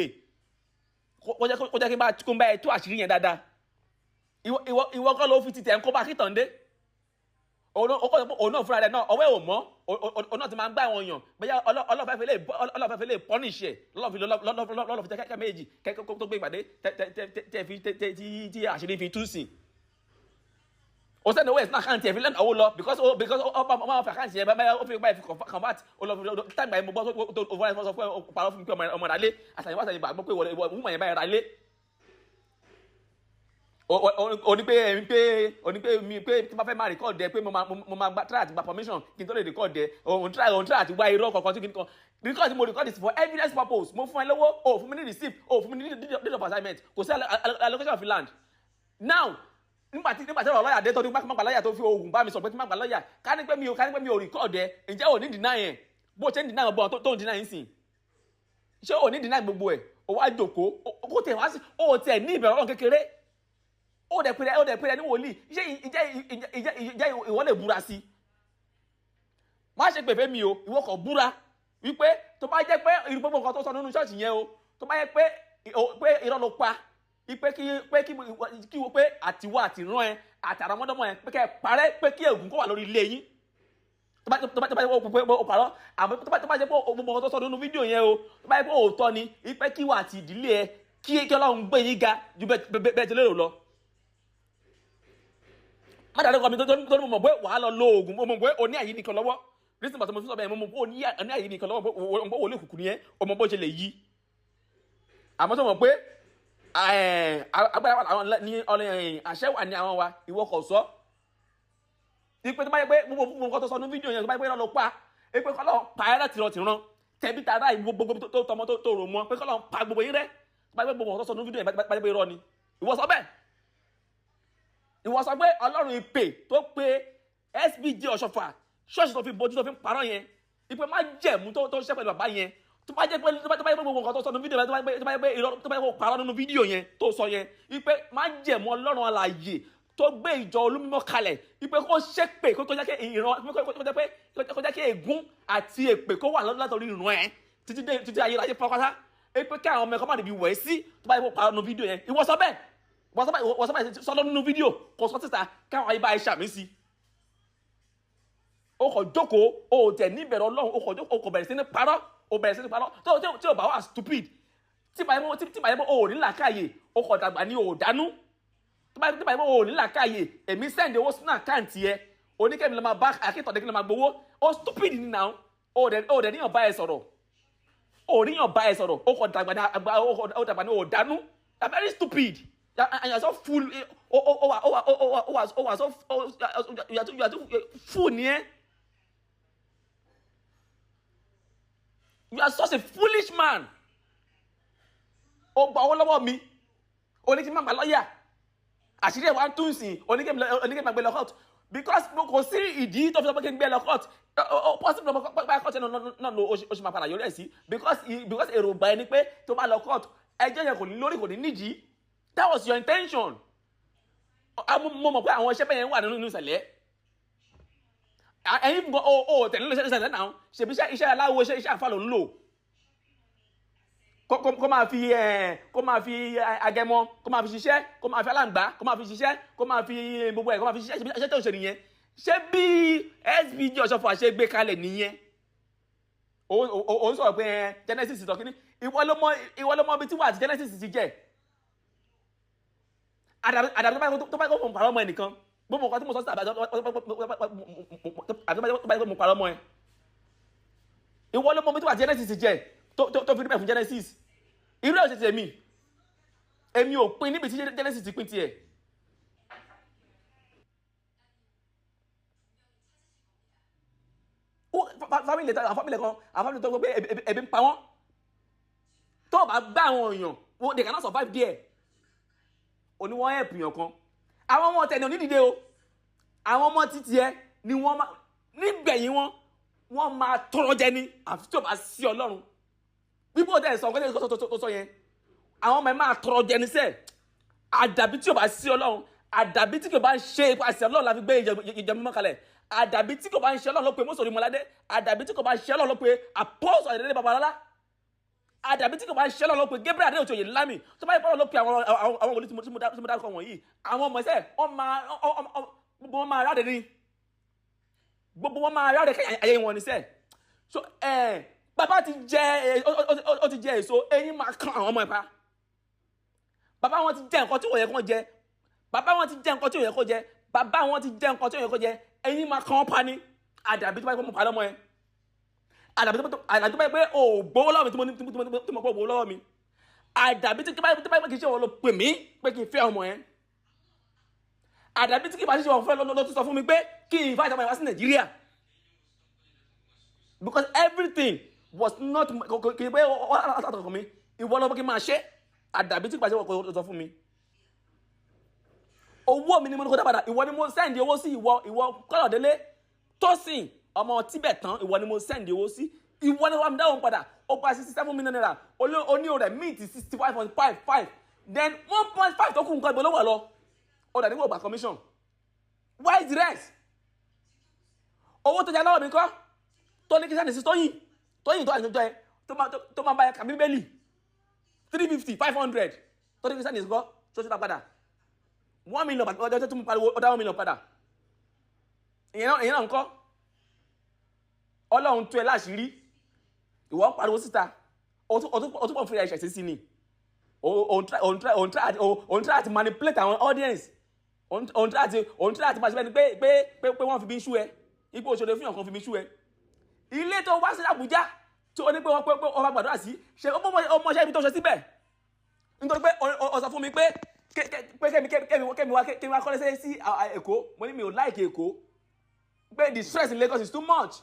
kó jẹ́ kí n bá ẹ tó àṣírí yẹn dáadáa ìwọ kọ́ ló fi ti tẹ̀ ń kó bá kí tàn dé òun náà fúnra rẹ̀ náà ọwọ́ ẹ̀ ò mọ́ òun náà ti máa ń gbá àwọn èèyàn bẹ́ẹ̀ ọlọ́fẹ́ lè punish ẹ̀ lọ́lọ́fi tẹ́ kẹ́kẹ́ méjì kẹ́kẹ́ tó gbé ìpàdé tí àṣírí fi tú sí o sẹ́ni owó ẹ̀sìn àkáǹtì ẹ̀ fi lẹ́nu owó lọ because ọba ọ̀fẹ́ àkáǹtì ẹ̀ báyà ó fi gbá ẹ̀ fi convert táìgbà ẹ̀ mo gbọ́ tó over ẹ̀ sọ fún ẹ̀ parọ́ fún mi pé ọmọ ìrànlé àtàyẹ̀wò àtàyẹ̀wò àgbọ̀ pé wọ́n yẹn báyìí rálé oní pé tí wọ́n fẹ́ máa record ẹ pé mo máa try àti gba permission kí n tó lè record ẹ òun try àti wá irọ́ kankan tí kì í kan record mo record is for evidence purpose mo fún ẹ lówó o fún mi ní receipt o fún mi ní date of assignment kò sí allocation of land now nígbà tí ọ̀rọ̀ lọ́yà dé tó ní máa lọ́yà tó fi oògùn bá mi sọ pé kí máa gbà lọ́yà ká ní pé mi ò record ẹ ǹjẹ́ ò ní deny ẹ̀ bó ṣe ń deny ọgbọ́n tó ń deny ń sìn ṣé ò ní deny gbogbo ẹ̀ o wá jòkó o tẹ̀ wá sí o tẹ̀ ní ìbẹ̀rẹ̀ ọ̀rọ̀ kékeré ó dẹ̀ pèrè ní wòlíì ìjẹ́ ìwọ lè búra sí má ṣe pèfé mi o ìwọ kò búra wípé tó bá jẹ́ pé irú gbogbo nǹkan tó sọ nínú ṣọ́ọ̀ṣì yẹn o tó bá jẹ́ pé irọ́ ló pa pé kí wo pé àtiwọ́ àtìrán ẹ àtàràmọ́dọ́mọ́ ẹ pé kẹ́ ẹ parẹ́ pé kí ègún kó wà lórí ilé yín tó bá jẹ́ pé ó parọ́ àmọ́ tó bá jẹ́ pé gbogbo nǹkan tó sọ nínú fídíò yẹn o tó bá jẹ́ pé òótọ́ ni pé kí wà àti ìdílé ẹ kí Ọlọ́run gbé yín ga ju bẹ́ẹ̀ ti lérò lọ má dàdé kọ́ mi tó ní mo mọ̀ pé wàá lọ lo oògùn mo mọ̀ pé o ní àyè nìkan lọ́wọ́ reason pàtó mo fi sọ bẹ́ẹ̀ mo mọ̀ pé o ní àyè nìkan lọ́wọ́ pé wòlé òkùnkùn nìyẹn o mọ̀ bó ṣe lè yí àmọ́ tó mọ̀ pé agbára wà ní àṣẹ wà ní àwọn wa ìwọ kò sọ ipe tó bá yẹ pé gbogbo nǹkan tó sọ ní fídíò yẹn tó bá yẹ pé lọ́ọ́ pa pé kọ́lọ́ pa ẹ́ láti ràn tẹ̀bí tara gbogbo tó tọmọ tó rò mọ́ pé kọ́lọ́ pa gbogbo yín rẹ́ tó bá yẹ pé gbogbo nǹkan tó sọ ní fídíò yẹn bá yẹ pé irọ́ ni ìwọ sọ bẹ́ẹ̀ ìwọ sọ pé Ọlọ́run ìpè tó pe SBJ Ọ̀ṣọ́fà ṣọ́ọ̀ṣì tó fi bojú tó fi ń parọ́ yẹn ìpè má jẹ̀mú tó ṣiṣẹ́ pẹ̀lú bàbá yẹn tó bá jẹ́ pé gbogbo nǹkan tó sọ nínú fídíò yẹn tó bá jẹ́ pé irọ́ tó bá jẹ́ pé parọ́ nínú fídíò yẹn tó sọ yẹn ìpè má jẹ̀mú Ọlọ́run alààyè tó gbé ìjọ olúmímọ́ kalẹ̀ ìpè kó ṣépè kó jẹ́ kí ìran kó jẹ́ kí ègún àti èpè kó wà látọ̀rí ìran ẹ̀ títí ayérayé pátápátá ìpè kí àwọn ọmọ ẹ̀kọ́ má dìbì wẹ̀ sí tó bá jẹ́ pé parọ́ nínú fídíò yẹn ìwọ sọ bẹ́ẹ̀ wọ́n sábà sọ́lọ́ nínú fídíò kò sọ títà káwọn ayé bá ẹ ṣàmì sí o kò jókòó o tẹ̀ níbẹ̀rẹ̀ Ọlọ́run o kò bẹ̀rẹ̀ sí ní parọ́ tí o bá wà stupid tí bá yẹ mọ́ o ò ní làákàyè o kò dàgbà ní o dánú tí bá yẹ mọ́ o ò ní làákàyè èmi sẹ́ndì owó sínú àkáǹtì ẹ oníkẹ́mi ló máa bá akíntọ̀dé kí ló máa gbowó o stupid ní now o dẹ̀ níyàn bá ẹ sọ̀rọ̀ o kò dàgbà ní o dánú you are very stupid. And you are so full. You are too full, yeah. You are such a foolish man. Gba owó lọ́wọ́ mi. Ó ní kí n má gba lọ́yà. Àṣírí ẹ̀ wá ń tún sìn. Ó ní kí n má gbé lọ court. Because kò sí ìdí tó fi sọ pé kí n gbé lọ court. Possible bá court náà lo oṣù máa padà yọrí ẹ̀ sí. Because èròǹgbà ẹni pé tó bá lọ court ẹjọ́ yẹn kò ní lórí kò ní nídìí. That was your intention. Mo mọ̀ pé àwọn iṣẹ́ bẹ́ẹ̀ yẹn wà nínú ìṣẹ̀lẹ̀. Ẹ̀yin gbọ́ tẹ̀lé ìṣẹ̀lẹ̀ náà ṣèbí iṣẹ́ aláwo iṣẹ́ àfàlò ń lò. Kó máa fi agẹmọ, kó máa fi ṣiṣẹ́, kó máa fi aláǹgbá, kó máa fi ṣiṣẹ́, kó máa fi gbogbo ẹ̀, kó máa fi ṣiṣẹ́ iṣẹ́ tó ń ṣe nìyẹn. Ṣé bí SBJ Ọ̀ṣọ́fà ṣe gbé kalẹ̀ nìyẹn? Ó ń sọ̀rọ̀ pé Genesis tọ́ kínní. Ìwọ ló mọ ibi tí wà àti Genesis ti jẹ́. Àdàbí tó bá gbọ́ pàrọ̀ ọmọ ẹnìkan gbogbo nǹkan tí mo sọ sí àbájọ tó bá gbọ́ pàrọ̀ ọmọ ẹ ìwọ ló mọ bí tí wà Genesis jẹ tó fi rípẹ̀ fún Genesis irú ẹ̀ ṣe ti èmi ò pin níbi tí Genesis ti pin tiẹ̀ family kan tó gbọ́ pé ebi ń pa wọ́n tó bá gbá àwọn èèyàn they cannot survive there oníwọ́n ẹ̀pù yàn kan àwọn ọmọ tẹ̀lé onídìde o àwọn ọmọ títí ẹ ni wọ́n máa nígbẹ̀yìn wọ́n máa tọrọ jẹ ní àfi tí ò bá sí Ọlọ́run bíbó tẹ̀ sọ nǹkan tó sọ yẹn àwọn ọmọ ẹ máa tọrọ jẹ ní sẹ́ẹ̀ àdàbí tí ò bá sí Ọlọ́run àdàbí tí kò bá ń ṣe ipasẹ̀ Ọlọ́run láfi gbé ìjẹun mímọ́ kalẹ̀ àdàbí tí kò bá ń ṣe Ọlọ́run ló pe Mọ́sọ̀rí Mọ́ládé àdàbí tí kò bá ń ṣe Ọlọ́run ló pe Apọ́sọ̀ Ayọ̀délé Babalọ́lá àdàbí tí kò bá ń ṣe Ọlọ́run ló pe Gabriel Adéoyè Lámì tó bá yẹ kọ́ ló pe àwọn wòlíì tí mo dárúkọ wọ̀nyí àwọn ọmọ ẹsẹ̀ gbogbo wọn máa ráde ní gbogbo wọn máa ráde ayé wọn ní sẹ́ẹ̀ so bàbá ti jẹ èso eyín máa kan àwọn ọmọ ẹ̀ pa bàbá wọn ti jẹ nǹkan tí wọ́n yẹ kó jẹ bàbá wọn ti jẹ nǹkan tí ò yẹ kó jẹ bàbá wọn ti jẹ nǹkan tí ò yẹ kó jẹ ẹ̀yin máa kàn án pa ni àdàbí tó bá yẹ kó mo pa lọ́mọ ẹ àdàbí tó bá yẹ pé o gbowó lọ́wọ́ mi tí mo kó gbowó lọ́wọ́ mi àdàbí tó bá yẹ pé kì í ṣe wọn ló pè mí pé kì í fẹ́ ọmọ ẹ àdàbí tí kì í bá ṣe wọn fẹ́ ló tún sọ fún mi pé kì í fà ìjọba ìwá sí Nàìjíríà because everything was not kì í pé ọ̀tọ̀ mi ìwọ lọ́wọ́ kí n máa ṣe àdàbí tí kì í bá ṣe wọn kò sọ fún mi. Owó mi ni mo ní kó dábàdà ìwọ ni mo sẹ́ndì owó sí ìwọ Kọ́lọ̀délé Tósìn ọmọ Tibetan ìwọ ni mo sẹ́ndì owó sí ìwọ ni wọ́n mi dáhùn padà ó gba 67 million naira oníhò rẹ̀ meet 65.55 then 1.5 tó kù nǹkan ìbò ló wà lọ ó dà nígbà ògbà commission why is the rest owó tó jẹ́ lọ́wọ́ mi kọ́ tó ní kí sẹ́ndì sí Tóyìn tó àjọjọ ẹ tó máa bá ẹ kà Bíbélì 350 500 tó ní kí sẹ́ndì sí kọ́ tó ṣe ta padà 1 million ọjọ́ tó mú pariwo ọdá 1 million padà ìyẹn náà ń kọ́ Ọlọ́run tó ẹ láṣìírí ìwọ ń pariwo síta o tún pọ̀ fún ẹ̀ṣẹ̀ sí ni òun try àti manipulate àwọn audience òun try àti máa ṣe bẹ́ẹ̀ ni pé wọ́n fi bí ṣú ẹ ipò òṣèré fún ọ̀kan fi bí ṣú ẹ ilé tó wá sí Àbújá tí ó ní pé wọ́n bá gbàdúrà sí ṣe ọmọ ṣẹ́ ibi tó ṣe síbẹ̀ nítorí pé ó sọ fún mi pé kẹ́mi wá kọ́lẹ́sẹ̀ sí Èkó mo ní mi ò like Èkó pé the stress in Lagos is too much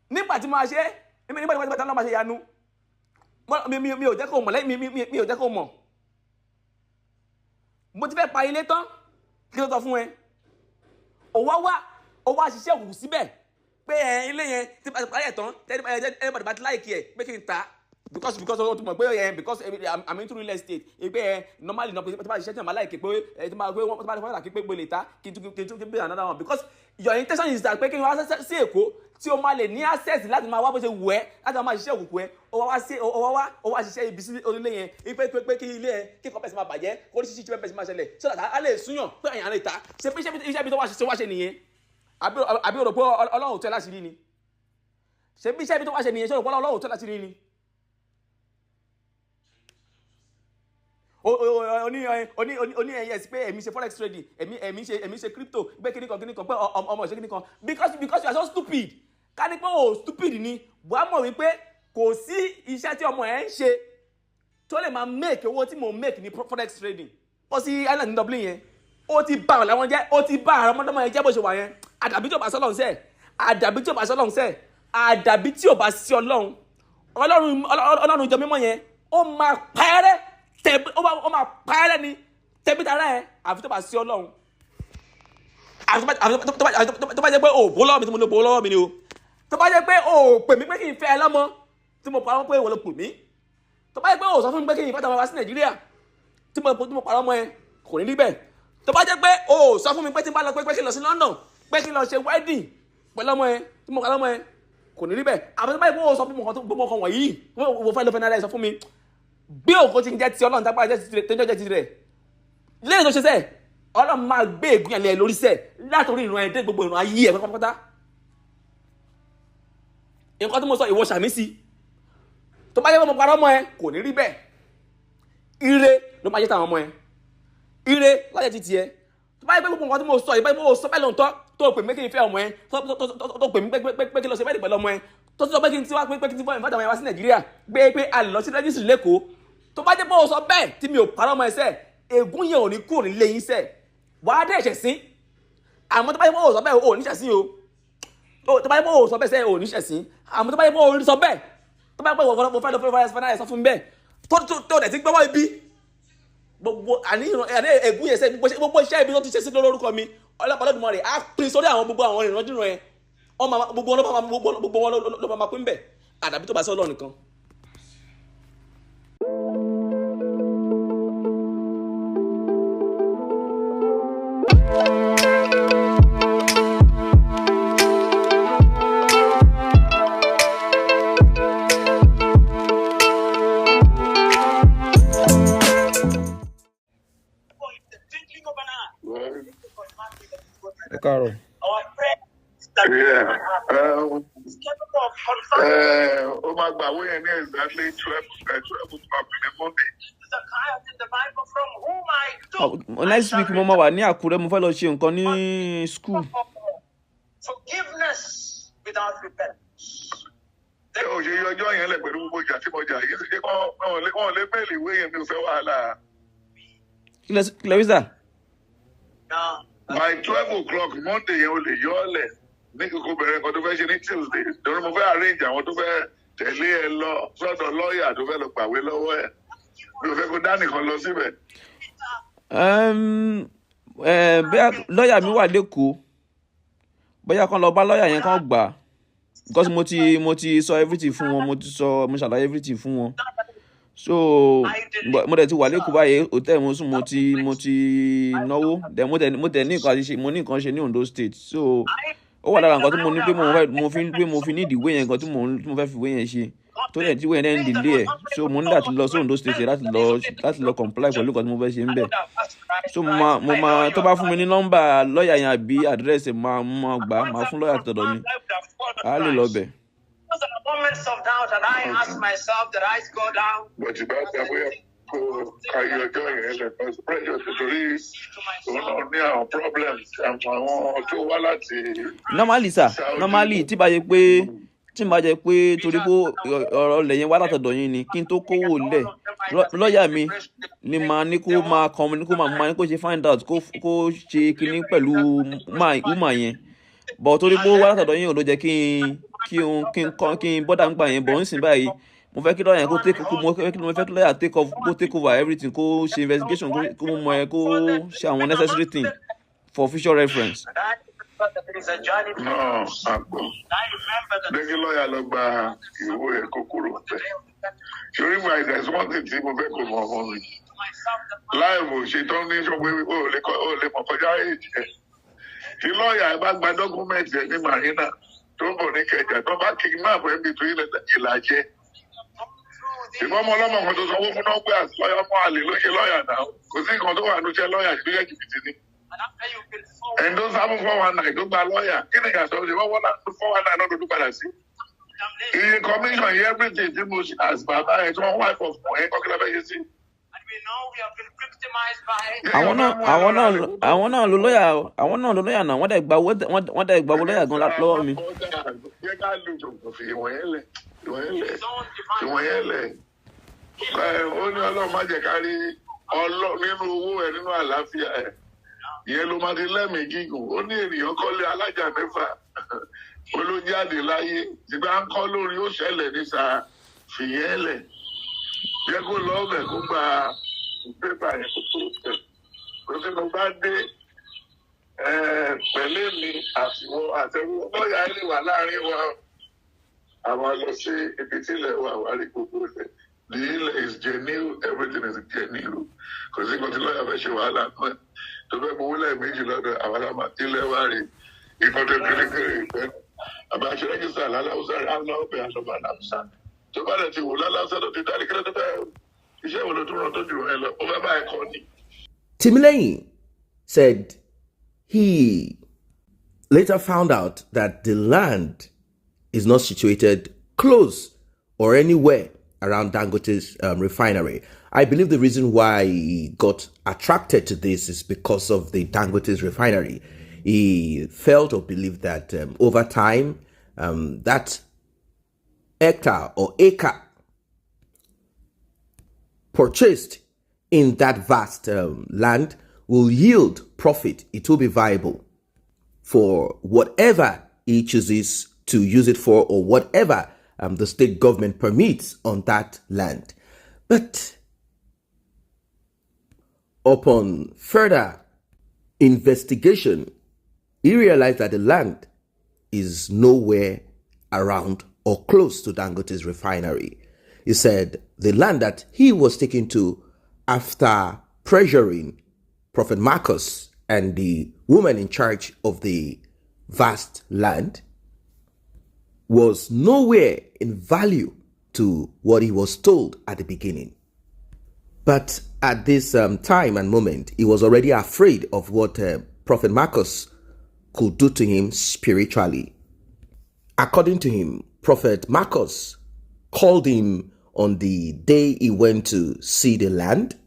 nígbà tí máa ṣe nígbà tí máa ṣe yanu mi ò jẹ́ kó mọ̀ lẹ́yìn mi ò jẹ́ kó mọ̀ mo ti fẹ́ pa ilé tán kí ló sọ fún ẹ ó wá ṣiṣẹ́ òkùnkùn síbẹ̀ pé ilé yẹn ti parí ẹ̀ tán everybody bá ti láìkí ẹ̀ pé kí n ta because o tún mọ̀ pé because I'm into real estate pé normally tí bá ṣiṣẹ́ tí wọ́n máa láìkí pé tí wọ́n bá láìkí pé gbé lè ta kí n tún gbé another one because your intention is that pé kí n wá sí Èkó tí o máa lè ní access láti máa wá bó ṣe wù ẹ́ láti máa ṣiṣẹ́ òkùnkùn ẹ́ ó wá ṣiṣẹ́ ibi sí onílé yẹn pé kí ilé ẹ kí nǹkan bẹ̀rẹ̀ sí máa bàjẹ́ kó ní ṣíṣí bẹ̀rẹ̀ sí máa ṣẹlẹ̀ so that a lè súnyàn pé èèyàn lè ta ṣe pé iṣẹ́ ibi tó wá ṣe nìyẹn àbí o rò pé Ọlọ́run tẹ́ láṣìírí ni ṣe bí iṣẹ́ ibi tó wá ṣe nìyẹn ṣe rò pé Ọlọ́run tẹ́ láṣìírí ni oní ẹyẹ sí pé èmi ṣe forex trading èmi ṣe crypto pé kíníkan pé ọmọ ìṣe kíníkan because you are so stupid ká ní pé o stupid ni wàá mọ̀ wípé kò sí iṣẹ́ tí ọmọ ẹ̀ ń ṣe tó lè máa make owó tí mo make ní forex trading ó sí island ní Dublin yẹn ó ti bá àwọn làwọn jẹ́ ó ti bá àwọn ọmọdé yẹn jẹ́ bó ṣe wà yẹn àdàbí tí ò bá sí Ọlọ́run sẹ́ àdàbí tí ò bá sí Ọlọ́run sẹ́ àdàbí tí ò bá sí Ọlọ́run ìjọ mímọ́ yẹn ó máa pẹ́rẹ́ ó máa pààrẹ ni tẹbítara ẹ àfi tó bá sí Ọlọ́run tó bá jẹ́ pé o bó lọ́wọ́ mi tí mo lè bó lọ́wọ́ mi ni o tó bá jẹ́ pé o pè mí pé kí n fẹ́ ẹ lọ́mọ tí mo parọ́ pé ìwọ ló pè mí tó bá jẹ́ pé o sọ fún mi pé kí n fẹ́ wá sí Nàìjíríà tí mo parọ́ mọ́ ẹ kò ní rí bẹ́ẹ̀ tó bá jẹ́ pé o sọ fún mi pé tí n bá lọ pé kí n lọ sí London pé kí n lọ ṣe wedding pẹ̀lú ọmọ ẹ tí mo parọ́ mọ́ ẹ kò ní rí bẹ́ẹ̀ àbí tó bá jẹ́ pé o sọ fún mi gbogbo ọkàn wọ̀nyí wo fẹ́ lọ fẹ́ náírà ẹ sọ fún mi bí òkú ti ń jẹ́ ti Ọlọ́run tápá jẹ́ ti rẹ̀ lẹ́yìn tó ṣe sẹ́ Ọlọ́run máa gbé ègún ẹ̀lẹ́ lórí sẹ́ látòrí ìran ẹ̀dẹ́ gbogbo ìran ayé ẹ̀ pátápátá nǹkan tí mo sọ ìwọ sàmì sí tó bá yẹ kó mo parọ́ ọmọ ẹ kò ní rí bẹ́ẹ̀ ire ló máa jẹ́ táwọn ọmọ ẹ ire láyé ti tiẹ̀ tó bá yẹ pé gbogbo nǹkan tí mo sọ ìbá yẹ pé mo sọ bẹ́ẹ̀ lóòótọ́ tó pè mí kí n fẹ́ ọmọ ẹ tó pè mí pé kí n lọ ṣe bẹ́ẹ̀ pẹ̀lú ọmọ ẹ tó sọ pé kí n ti wá pé kí n ti bọ́ ìfọ́dà wọn wá sí Nàìjíríà pé a lè lọ sí rẹ́jísìrì lẹ́kọ̀ọ́ tó bá jẹ́ pé o sọ bẹ́ẹ̀ tí mi ò parọ́ ọmọ ẹsẹ̀ ègún yẹn ò ní kúrò nílé yín sẹ̀ wàá dẹ̀ ẹ̀ṣẹ̀ sí àmọ́ tó bá jẹ́ pé o sọ bẹ́ẹ̀ o níṣẹ̀ sí o tó bá jẹ́ pé o sọ bẹ́ẹ̀ sẹ́ o níṣẹ̀ sí àmọ́ tó bá jẹ́ pé o sọ bẹ́ẹ̀ tó bá jẹ́ pé o fẹ́ lọ fẹ́ sọ fún bẹ́ẹ̀ tó dẹ̀ ti gbọ́wọ́ ibi gbogbo àní ègún yẹn sẹ́ gbogbo iṣẹ́ ibi tó ti ṣe sí lórúkọ mi ọlọ́pàá lọ́dún rẹ̀ á pín sórí àwọn gbogbo àwọn ìrandíran ẹ̀ gbogbo wọn ló máa pín bẹ̀ àdàbí tó bá sọ́lọ́ nìkan. Ẹ káàárọ̀. Ó máa gbà owó yẹn ní exactly 12 o'clock ní Monday. Next week mo máa wà ní Àkúrẹ́, mo fẹ́ lọ ṣe nǹkan ní school. Ṣé o ṣe yọjọ́ yẹn lẹ̀ pẹ̀lú gbogbo ìjà tí mo jà yìí ṣe kàn lé bẹ́ẹ̀lì ìwé yẹn mi ò fẹ́ wàhálà. Kí lẹ wí sà? By 12 o'clock Monday yẹn o lè yọ ọ́ lẹ̀ ní kókó bẹ̀rẹ̀ nǹkan tó fẹ́ ṣe ní Tuesday torí mo fẹ́ arrange àwọn tó fẹ́ tẹ̀lé ẹ lọ sọ́dọ̀ lọ́ọ̀yà tó fẹ́ lọ gbàwé lọ́wọ́ ẹ̀ mi ò fẹ́ kó dá nìkan lọ síbẹ̀. Bóyá lọ́ọ̀yà mi wà lẹ́kọ̀ọ́, bóyá kan lọ bá lọ́ọ̀yà yẹn kan gbà because mo ti sọ everything fún wọn, mo ṣàlàyé everything fún wọn. So mo dẹ̀ ti wà lẹ́kọ̀ọ́ báyìí, hòtẹ́ẹ̀lì mo sùn, mo ti náwó, mo tẹ̀ ní nǹkan ṣe ní Ondo State. So ó wà lára nǹkan tí mo ní pé mo fi ní ìdíwé yẹn, nǹkan tí mo fẹ́ fi ìwé yẹn ṣe tó dẹ̀ tí ìwé yẹn ń delay ẹ̀. So mo ní láti lọ sí Ondo State láti lọ comply pẹ̀lú nǹkan tí mo fẹ́ ṣe ń bẹ̀. So mo máa tó bá fún mi ní nọ́mbà lọ́ọ̀yà yẹn àbí àdírẹ́sì máa gbà, máa fún lọ́ọ̀yà tọ̀dọ̀ mi, a lè lọ bẹ̀. Moments of doubt, and I ask myself, the eyes go down. But you better way kó ayọ̀ ọjọ́ yẹn lẹ̀ pẹ̀lú pressure torí òun náà ní àwọn problems àwọn tó wá láti. Normally sir, tí bá jẹ́ pé torí pé ọ̀rọ̀ lẹ́yìn wá látọ̀dọ̀ yín ni kí n tó kówó lẹ̀ lọ́ọ̀yà mi ni màá ní kó máa ṣe find out kó ṣe kinní pẹ̀lú woman yẹn, but torí pé wá látọ̀dọ̀ yín ò ló jẹ́ kí n bọ́dà ń gbà yẹn, bọ̀ ń sìn báyìí mo fẹ́ kí lọ́ọ̀yà yẹn kó take over everything, kó ṣe investigation, kó mọ ẹ kó ṣe àwọn necessary thing for future reference. No, àgbọ̀ lẹ́gí lọ́ọ̀yà lọ gba ìwé ẹ̀ kó kúrò bẹ́ẹ̀. Ṣorí mi àìsàn one thing tí mo fẹ́ kó mọ̀ ọmọ mi láìwò ṣetán ní sọ́gbé ó lè mọ̀ kọjá èjì ẹ̀. Tí lọ́ọ̀yà ẹ bá gba dọ́kúmẹ̀ntì ẹ̀ ní Marina tó ń bọ̀ ní Kẹjà tó bá kidnap ẹ̀ bí tó Ìlàjẹ. Ìbọn ọmọ ọlọ́mọ kan tó sanwó fún náà pé àtúnṣe ọmọ àlè ló ṣe lọ́ọ̀yà náà kò sí nǹkan tó wà ní iṣẹ́ lọ́ọ̀yà tó yẹ jìbìtì ni. Ẹni tó sábà 419 tó gba lọ́ọ̀yà kí ni ìyàtọ̀ ṣe wọ́n 419 náà tó padà sí. Iye commission yẹ everything tí mo ṣe as bàbá ẹ̀ tí wọ́n wipe off ẹ̀ kọ́kílẹ̀ bẹ́ẹ̀ yẹ sí. Àwọn náà ló lọ́ọ̀yà náà wọ́n dẹ̀ gba owó lọ́ọ̀yà gan lọ́wọ́ mi. Jẹ́ ká lu ìjọba fi ìwọ̀n yẹn lẹ̀. Ó ní Ọlọ́run má jẹ́ ká rí nínú owó ẹ̀ nínú àlàáfíà ẹ̀. Ìyẹn ló máa ti lẹ́mìí gígùn. Ó ní ènìyàn kọ́lé alájà 6 olójáde láyé ìgbà ń kọ́ lórí ó ṣẹlẹ̀ ní sáà fìyẹn lẹ̀. Jẹ́ kó lọ́ọ̀bẹ̀ kó gba pépà yẹn kó tó tẹ̀. Kó tí mo bá dé pẹ̀lú mi àtẹ̀wọ́ lọ́ọ̀yà ẹ̀ lè wà láàrin wa. Àwọn lọ sí ibi tí ilẹ̀ wà wá rí gbogbo rẹ̀. The ilẹ̀ is genuine, everything is genuine. Kò sí nǹkan tí lọ́ọ̀yà fẹ́ ṣe wàhálà náà. Tó fẹ́ gbowó lẹ́ẹ̀mejì lọ́dọ̀ àwọn àmà ilẹ̀ wà rí. Ìkan tó kéré ìfẹ́. Àbáṣe rẹ́gísítà láláwùsá aláwọ̀bẹ̀ àlọ́bà làwùsá. Tó bá lẹ̀ ti wò láláwùsá tó ti dárí kílẹ̀ tó fẹ́ iṣẹ́ ìwòlò tó rán tó jù ẹ lọ. Ó fẹ́ bá ẹ̀kọ́ ni. Timilehin said he later found out that the land is not situated close or anywhere around Dangote's refinery. I believe the reason why he got attracted to this is because of the Dangote's refinery. He felt or believed that over time, that hectare or acre purchased in that vast land will yield profit. It will be viable for whatever he chooses to use it for or whatever the state government permits on that land. But upon further investigation he realized that the land is nowhere around or close to Dangote's refinery. He said the land that he was taken to after pressuring Prophet Marcus and the woman in charge of the vast land was nowhere in value to what he was told at the beginning. But at this time and moment, he was already afraid of what Prophet Marcus could do to him spiritually. According to him, Prophet Marcus called him on the day he went to see the land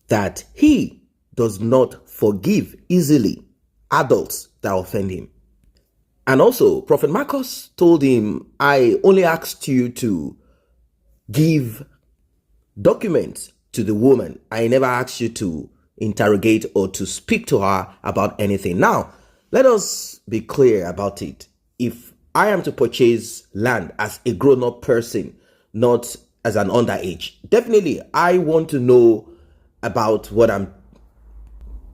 that he does not forgive easily adults that offend him. And also, Prophet Marcus told him, I only asked you to give documents to the woman. I never asked you to interrogate or to speak to her about anything. Now, let us be clear about it. If I am to purchase land as a grown-up person, not as an underage, definitely I want to know about what I'm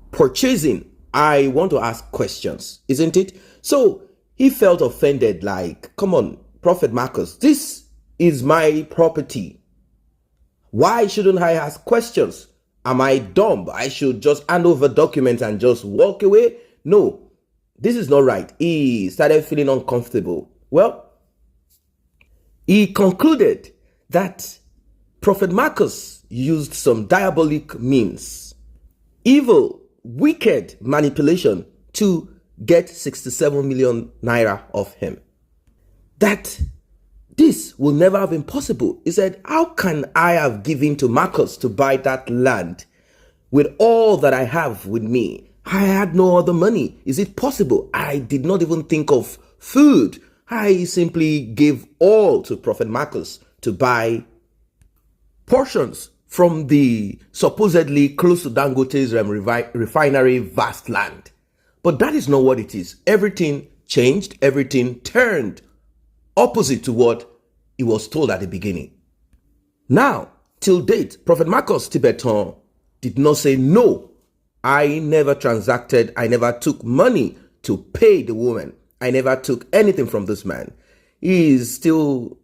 purchasing. I want to ask questions, isn't it? So he felt offended, like, come on, Prophet Marcus, this is my property. Why shouldn't I ask questions? Am I dumb? I should just hand over documents and just walk away? No, this is not right. He started feeling uncomfortable. Well, he concluded that Prophet Marcus used some diabolic means, evil, wicked manipulation to get 67 million naira of him. That this will never have been possible. He said, how can I have given to Marcus to buy that land with all that I have with me? I had no other money. Is it possible? I did not even think of food. I simply gave all to Prophet Marcus to buy portions from the supposedly close to Dangote's refinery vast land. But that is not what it is. Everything changed. Everything turned opposite to what he was told at the beginning. Now, till date, Prophet Marcus Tibetan did not say, no, I never transacted, I never took money to pay the woman. I never took anything from this man. He is still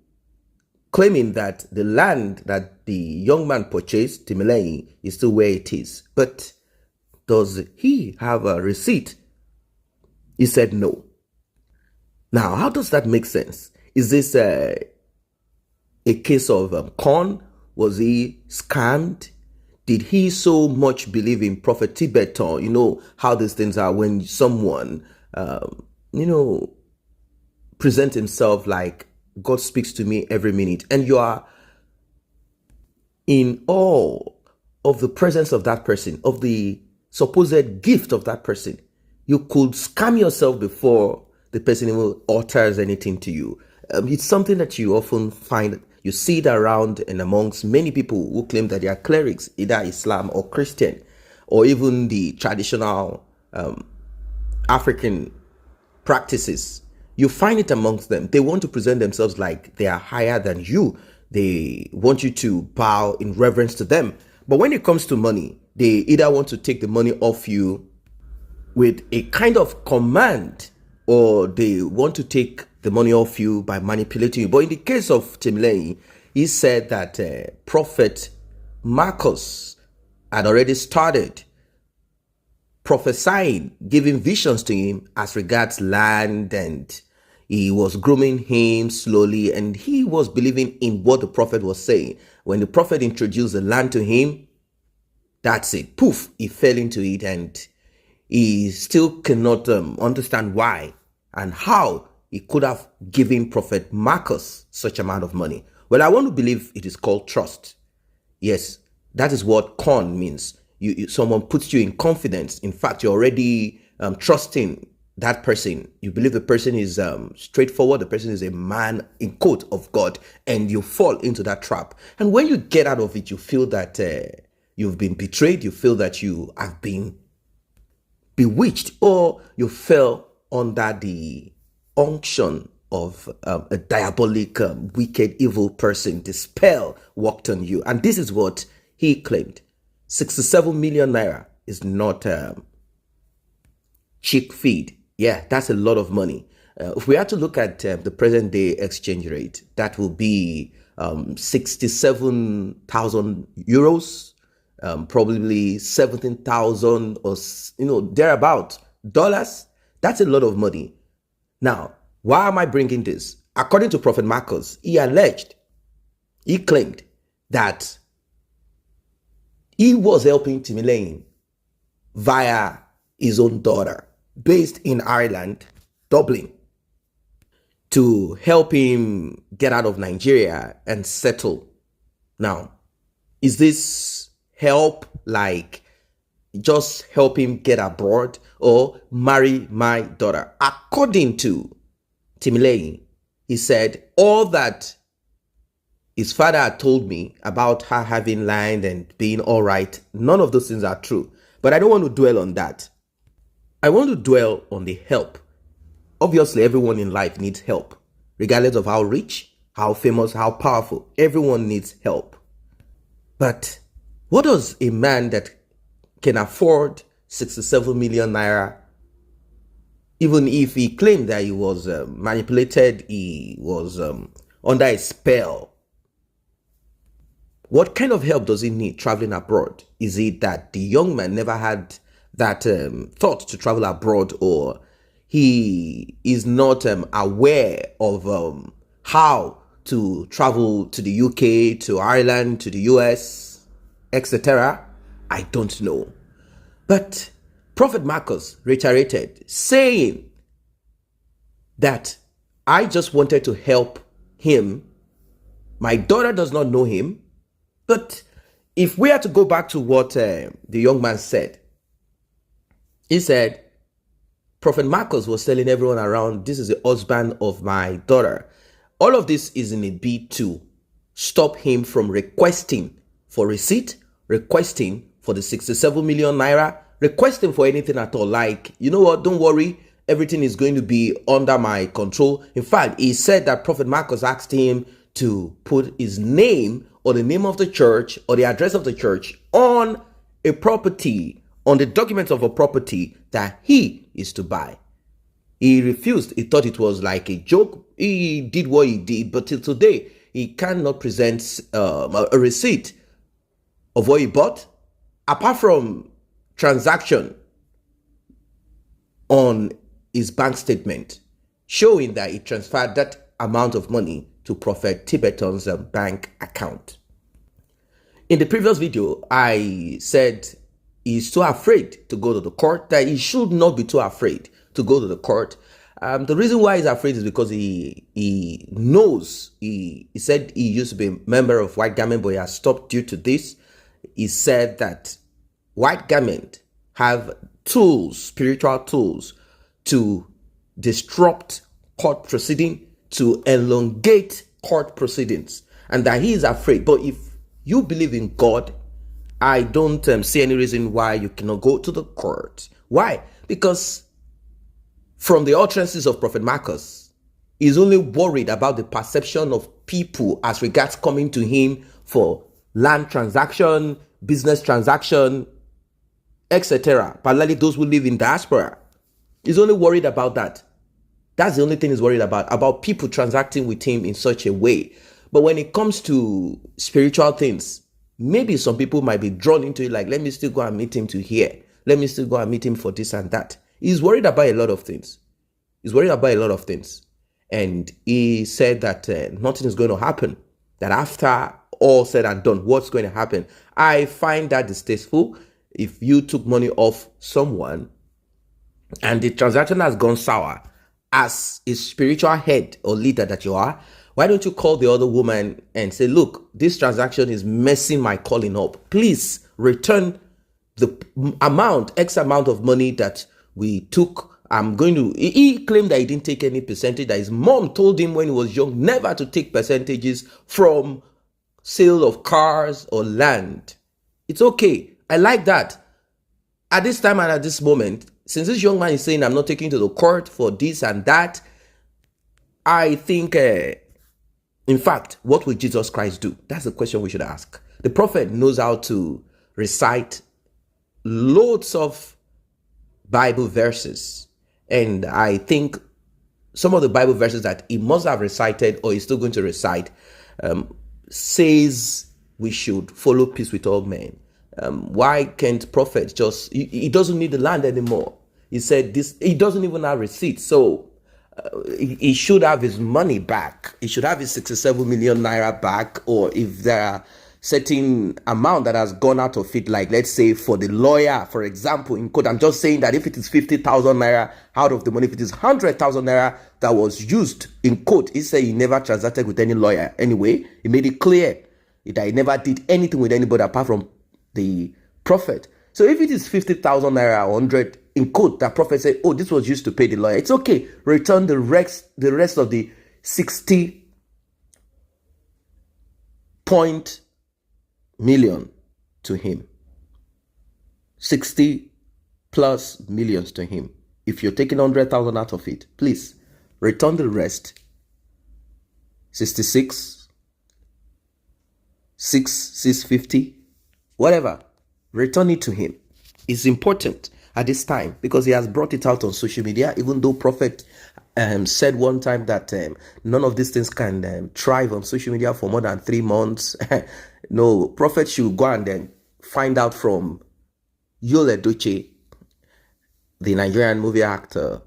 claiming that the land that the young man purchased, Timilehin, is still where it is. But does he have a receipt? He said no. Now, how does that make sense? Is this a case of con? Was he scammed? Did he so much believe in Prophet Tibetan? You know how these things are when someone, present himself like God speaks to me every minute, and you are in awe of the presence of that person, of the supposed gift of that person. You could scam yourself before the person even utters anything to you. It's something that you often find, you see it around and amongst many people who claim that they are clerics, either Islam or Christian, or even the traditional African practices. You find it amongst them. They want to present themselves like they are higher than you. They want you to bow in reverence to them. But when it comes to money, they either want to take the money off you with a kind of command, or they want to take the money off you by manipulating you. But in the case of Timilehin, he said that Prophet Marcus had already started prophesying, giving visions to him as regards land, and he was grooming him slowly, and he was believing in what the prophet was saying. When the prophet introduced the land to him, that's it. Poof, he fell into it, and he still cannot understand why and how he could have given Prophet Marcus such amount of money. Well, I want to believe it is called trust. Yes, that is what con means. Someone puts you in confidence. In fact, you're already trusting that person. You believe the person is straightforward. The person is a man in quote of God, and you fall into that trap. And when you get out of it, you feel that you've been betrayed. You feel that you have been bewitched, or you fell under the unction of a diabolic, wicked, evil person. The spell worked on you. And this is what he claimed. 67 million naira is not cheap feed. Yeah, that's a lot of money. If we had to look at the present day exchange rate, that will be 67,000 euros, probably 17,000 or thereabout dollars. That's a lot of money. Now, why am I bringing this? According to Prophet Marcus, he claimed that he was helping Timilehin via his own daughter, based in Ireland, Dublin, to help him get out of Nigeria and settle. Now, is this help like just help him get abroad or marry my daughter? According to Timilehin, he said all that his father had told me about her having land and being all right, none of those things are true. But I don't want to dwell on that. I want to dwell on the help. Obviously, everyone in life needs help. Regardless of how rich, how famous, how powerful, everyone needs help. But what does a man that can afford 67 million naira, even if he claimed that he was manipulated, he was under a spell, what kind of help does he need traveling abroad? Is it that the young man never had that thought to travel abroad, or he is not aware of how to travel to the UK, to Ireland, to the US, etc.? I don't know. But Prophet Marcus reiterated, saying that I just wanted to help him. My daughter does not know him. But if we are to go back to what the young man said, he said, Prophet Marcus was telling everyone around, this is the husband of my daughter. All of this is in a bid to stop him from requesting for receipt, requesting for the 67 million naira, requesting for anything at all. Like, you know what, don't worry, everything is going to be under my control. In fact, he said that Prophet Marcus asked him to put his name or the name of the church or the address of the church on a property, on the documents of a property that he is to buy. He refused. He thought it was like a joke. He did what he did, but till today, he cannot present a receipt of what he bought, apart from transaction on his bank statement, showing that he transferred that amount of money to Prophet Tibetan's bank account. In the previous video, I said he's so afraid to go to the court that he should not be too afraid to go to the court. The reason why he's afraid is because he knows, he said he used to be a member of White Garment, but he has stopped due to this. He said that White Garment have tools, spiritual tools, to disrupt court proceeding, to elongate court proceedings, and that he is afraid. But if you believe in God, I don't see any reason why you cannot go to the court. Why? Because from the utterances of Prophet Marcus, he's only worried about the perception of people as regards coming to him for land transaction, business transaction, etc. Particularly those who live in diaspora. He's only worried about that. That's the only thing he's worried about people transacting with him in such a way. But when it comes to spiritual things, maybe some people might be drawn into it, like, let me still go and meet him to here. Let me still go and meet him for this and that. He's worried about a lot of things. And he said that nothing is going to happen. That after all said and done, what's going to happen? I find that distasteful. If you took money off someone and the transaction has gone sour, as a spiritual head or leader that you are, why don't you call the other woman and say, look, this transaction is messing my calling up. Please return the X amount of money that we took. He claimed that he didn't take any percentage, that his mom told him when he was young never to take percentages from sale of cars or land. It's okay. I like that. At this time and at this moment, since this young man is saying, I'm not taking to the court for this and that, I think, in fact, what will Jesus Christ do? That's the question we should ask. The prophet knows how to recite loads of Bible verses And I think some of the Bible verses that he must have recited or he's still going to recite says we should follow peace with all men. Why can't prophet just, he doesn't need the land anymore. He said this, he doesn't even have receipts. So he should have his money back. He should have his 67 million naira back. Or if there are certain amount that has gone out of it, like let's say for the lawyer, for example, in quote, I'm just saying that if it is 50,000 naira out of the money, if it is 100,000 naira that was used, in quote, he said he never transacted with any lawyer. Anyway, he made it clear that he never did anything with anybody apart from the prophet. So if it is 50,000 naira or 100, in quote, that prophet said, oh, this was used to pay the lawyer, it's okay. Return the rest of the 60 point million to him. 60 plus millions to him. If you're taking 100,000 out of it, please return the rest. 66, 650, whatever. Return it to him. It's important at this time because he has brought it out on social media, even though prophet said one time that none of these things can thrive on social media for more than 3 months. No, prophet should go and then find out from Yul Edochie, the Nigerian movie actor.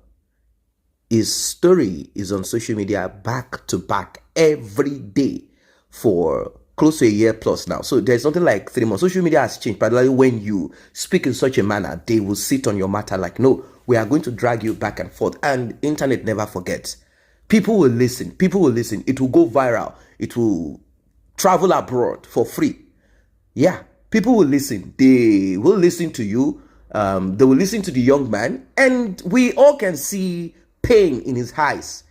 His story is on social media back to back every day for close to a year plus now. So there's nothing like 3 months. Social media has changed, particularly when you speak in such a manner, they will sit on your matter like, no, we are going to drag you back and forth. And internet never forgets. People will listen. People will listen. It will go viral. It will travel abroad for free. Yeah, people will listen. They will listen to you. They will listen to the young man. And we all can see pain in his eyes.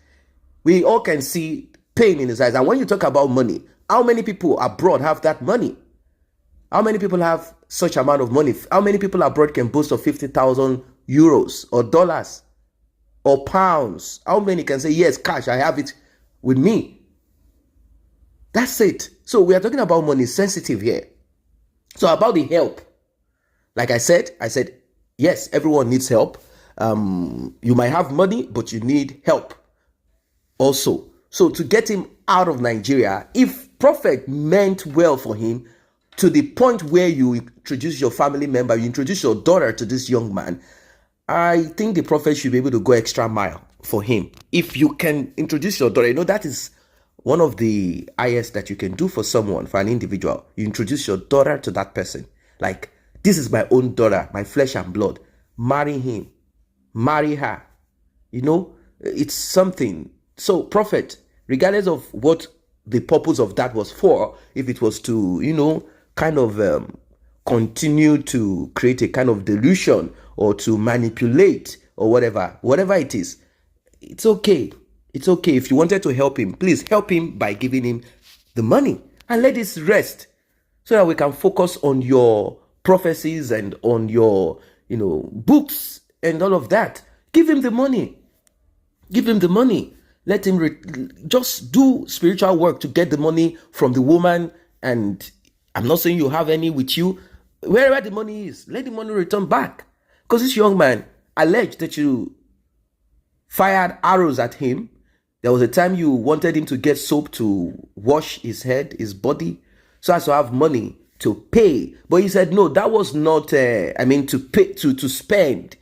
We all can see pain in his eyes. And when you talk about money, how many people abroad have that money? How many people have such amount of money? How many people abroad can boast of 50,000 euros or dollars or pounds? How many can say, yes, cash, I have it with me? That's it. So we are talking about money, sensitive here. So about the help, like I said, yes, everyone needs help. You might have money, but you need help also. So to get him out of Nigeria, if prophet meant well for him to the point where you introduce your family member, you introduce your daughter to this young man, I think the prophet should be able to go extra mile for him. If you can introduce your daughter, that is one of the highest that you can do for someone, for an individual. You introduce your daughter to that person. Like, this is my own daughter, my flesh and blood. Marry him. Marry her. It's something. So, prophet, regardless of what the purpose of that was for, if it was to, kind of continue to create a kind of delusion or to manipulate or whatever it is, it's okay. It's okay. If you wanted to help him, please help him by giving him the money and let this rest so that we can focus on your prophecies and on your, books and all of that. Give him the money. Give him the money. Let him just do spiritual work to get the money from the woman. And I'm not saying you have any with you. Wherever the money is, let the money return back. Because this young man alleged that you fired arrows at him. There was a time you wanted him to get soap to wash his head, his body, so as to have money to pay. But he said, no, that was not, to pay, to spend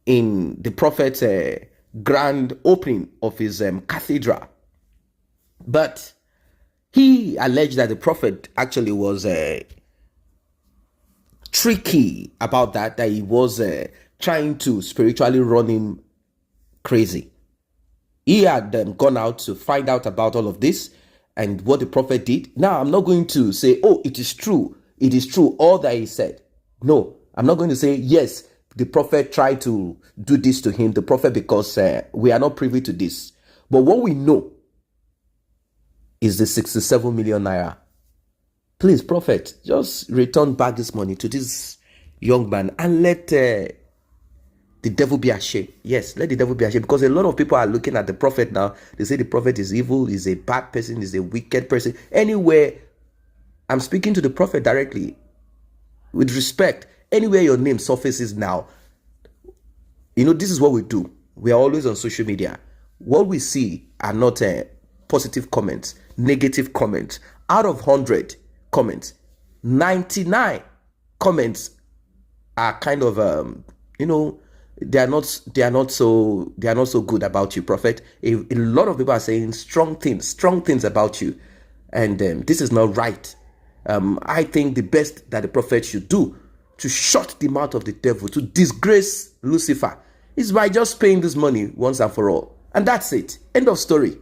in the prophet's grand opening of his cathedral. But he alleged that the prophet actually was tricky about that he was trying to spiritually run him crazy. He had gone out to find out about all of this and what the prophet did. Now, I'm not going to say, oh, it is true. It is true, all that he said. No, I'm not going to say, yes, the prophet tried to do this to him, the prophet, because we are not privy to this. But what we know is the 67 million naira. Please, prophet, just return back this money to this young man and let the devil be ashamed. Yes, let the devil be ashamed, because a lot of people are looking at the prophet now. They say the prophet is evil, is a bad person, is a wicked person. Anywhere, I'm speaking to the prophet directly with respect. Anywhere your name surfaces now, this is what we do. We are always on social media. What we see are not positive comments, negative comments. Out of 100 comments, 99 comments are kind of they are not so good about you, Prophet. A lot of people are saying strong things about you, and this is not right. I think the best that the Prophet should do to shut the mouth of the devil, to disgrace Lucifer, is by just paying this money once and for all, and that's it. End of story.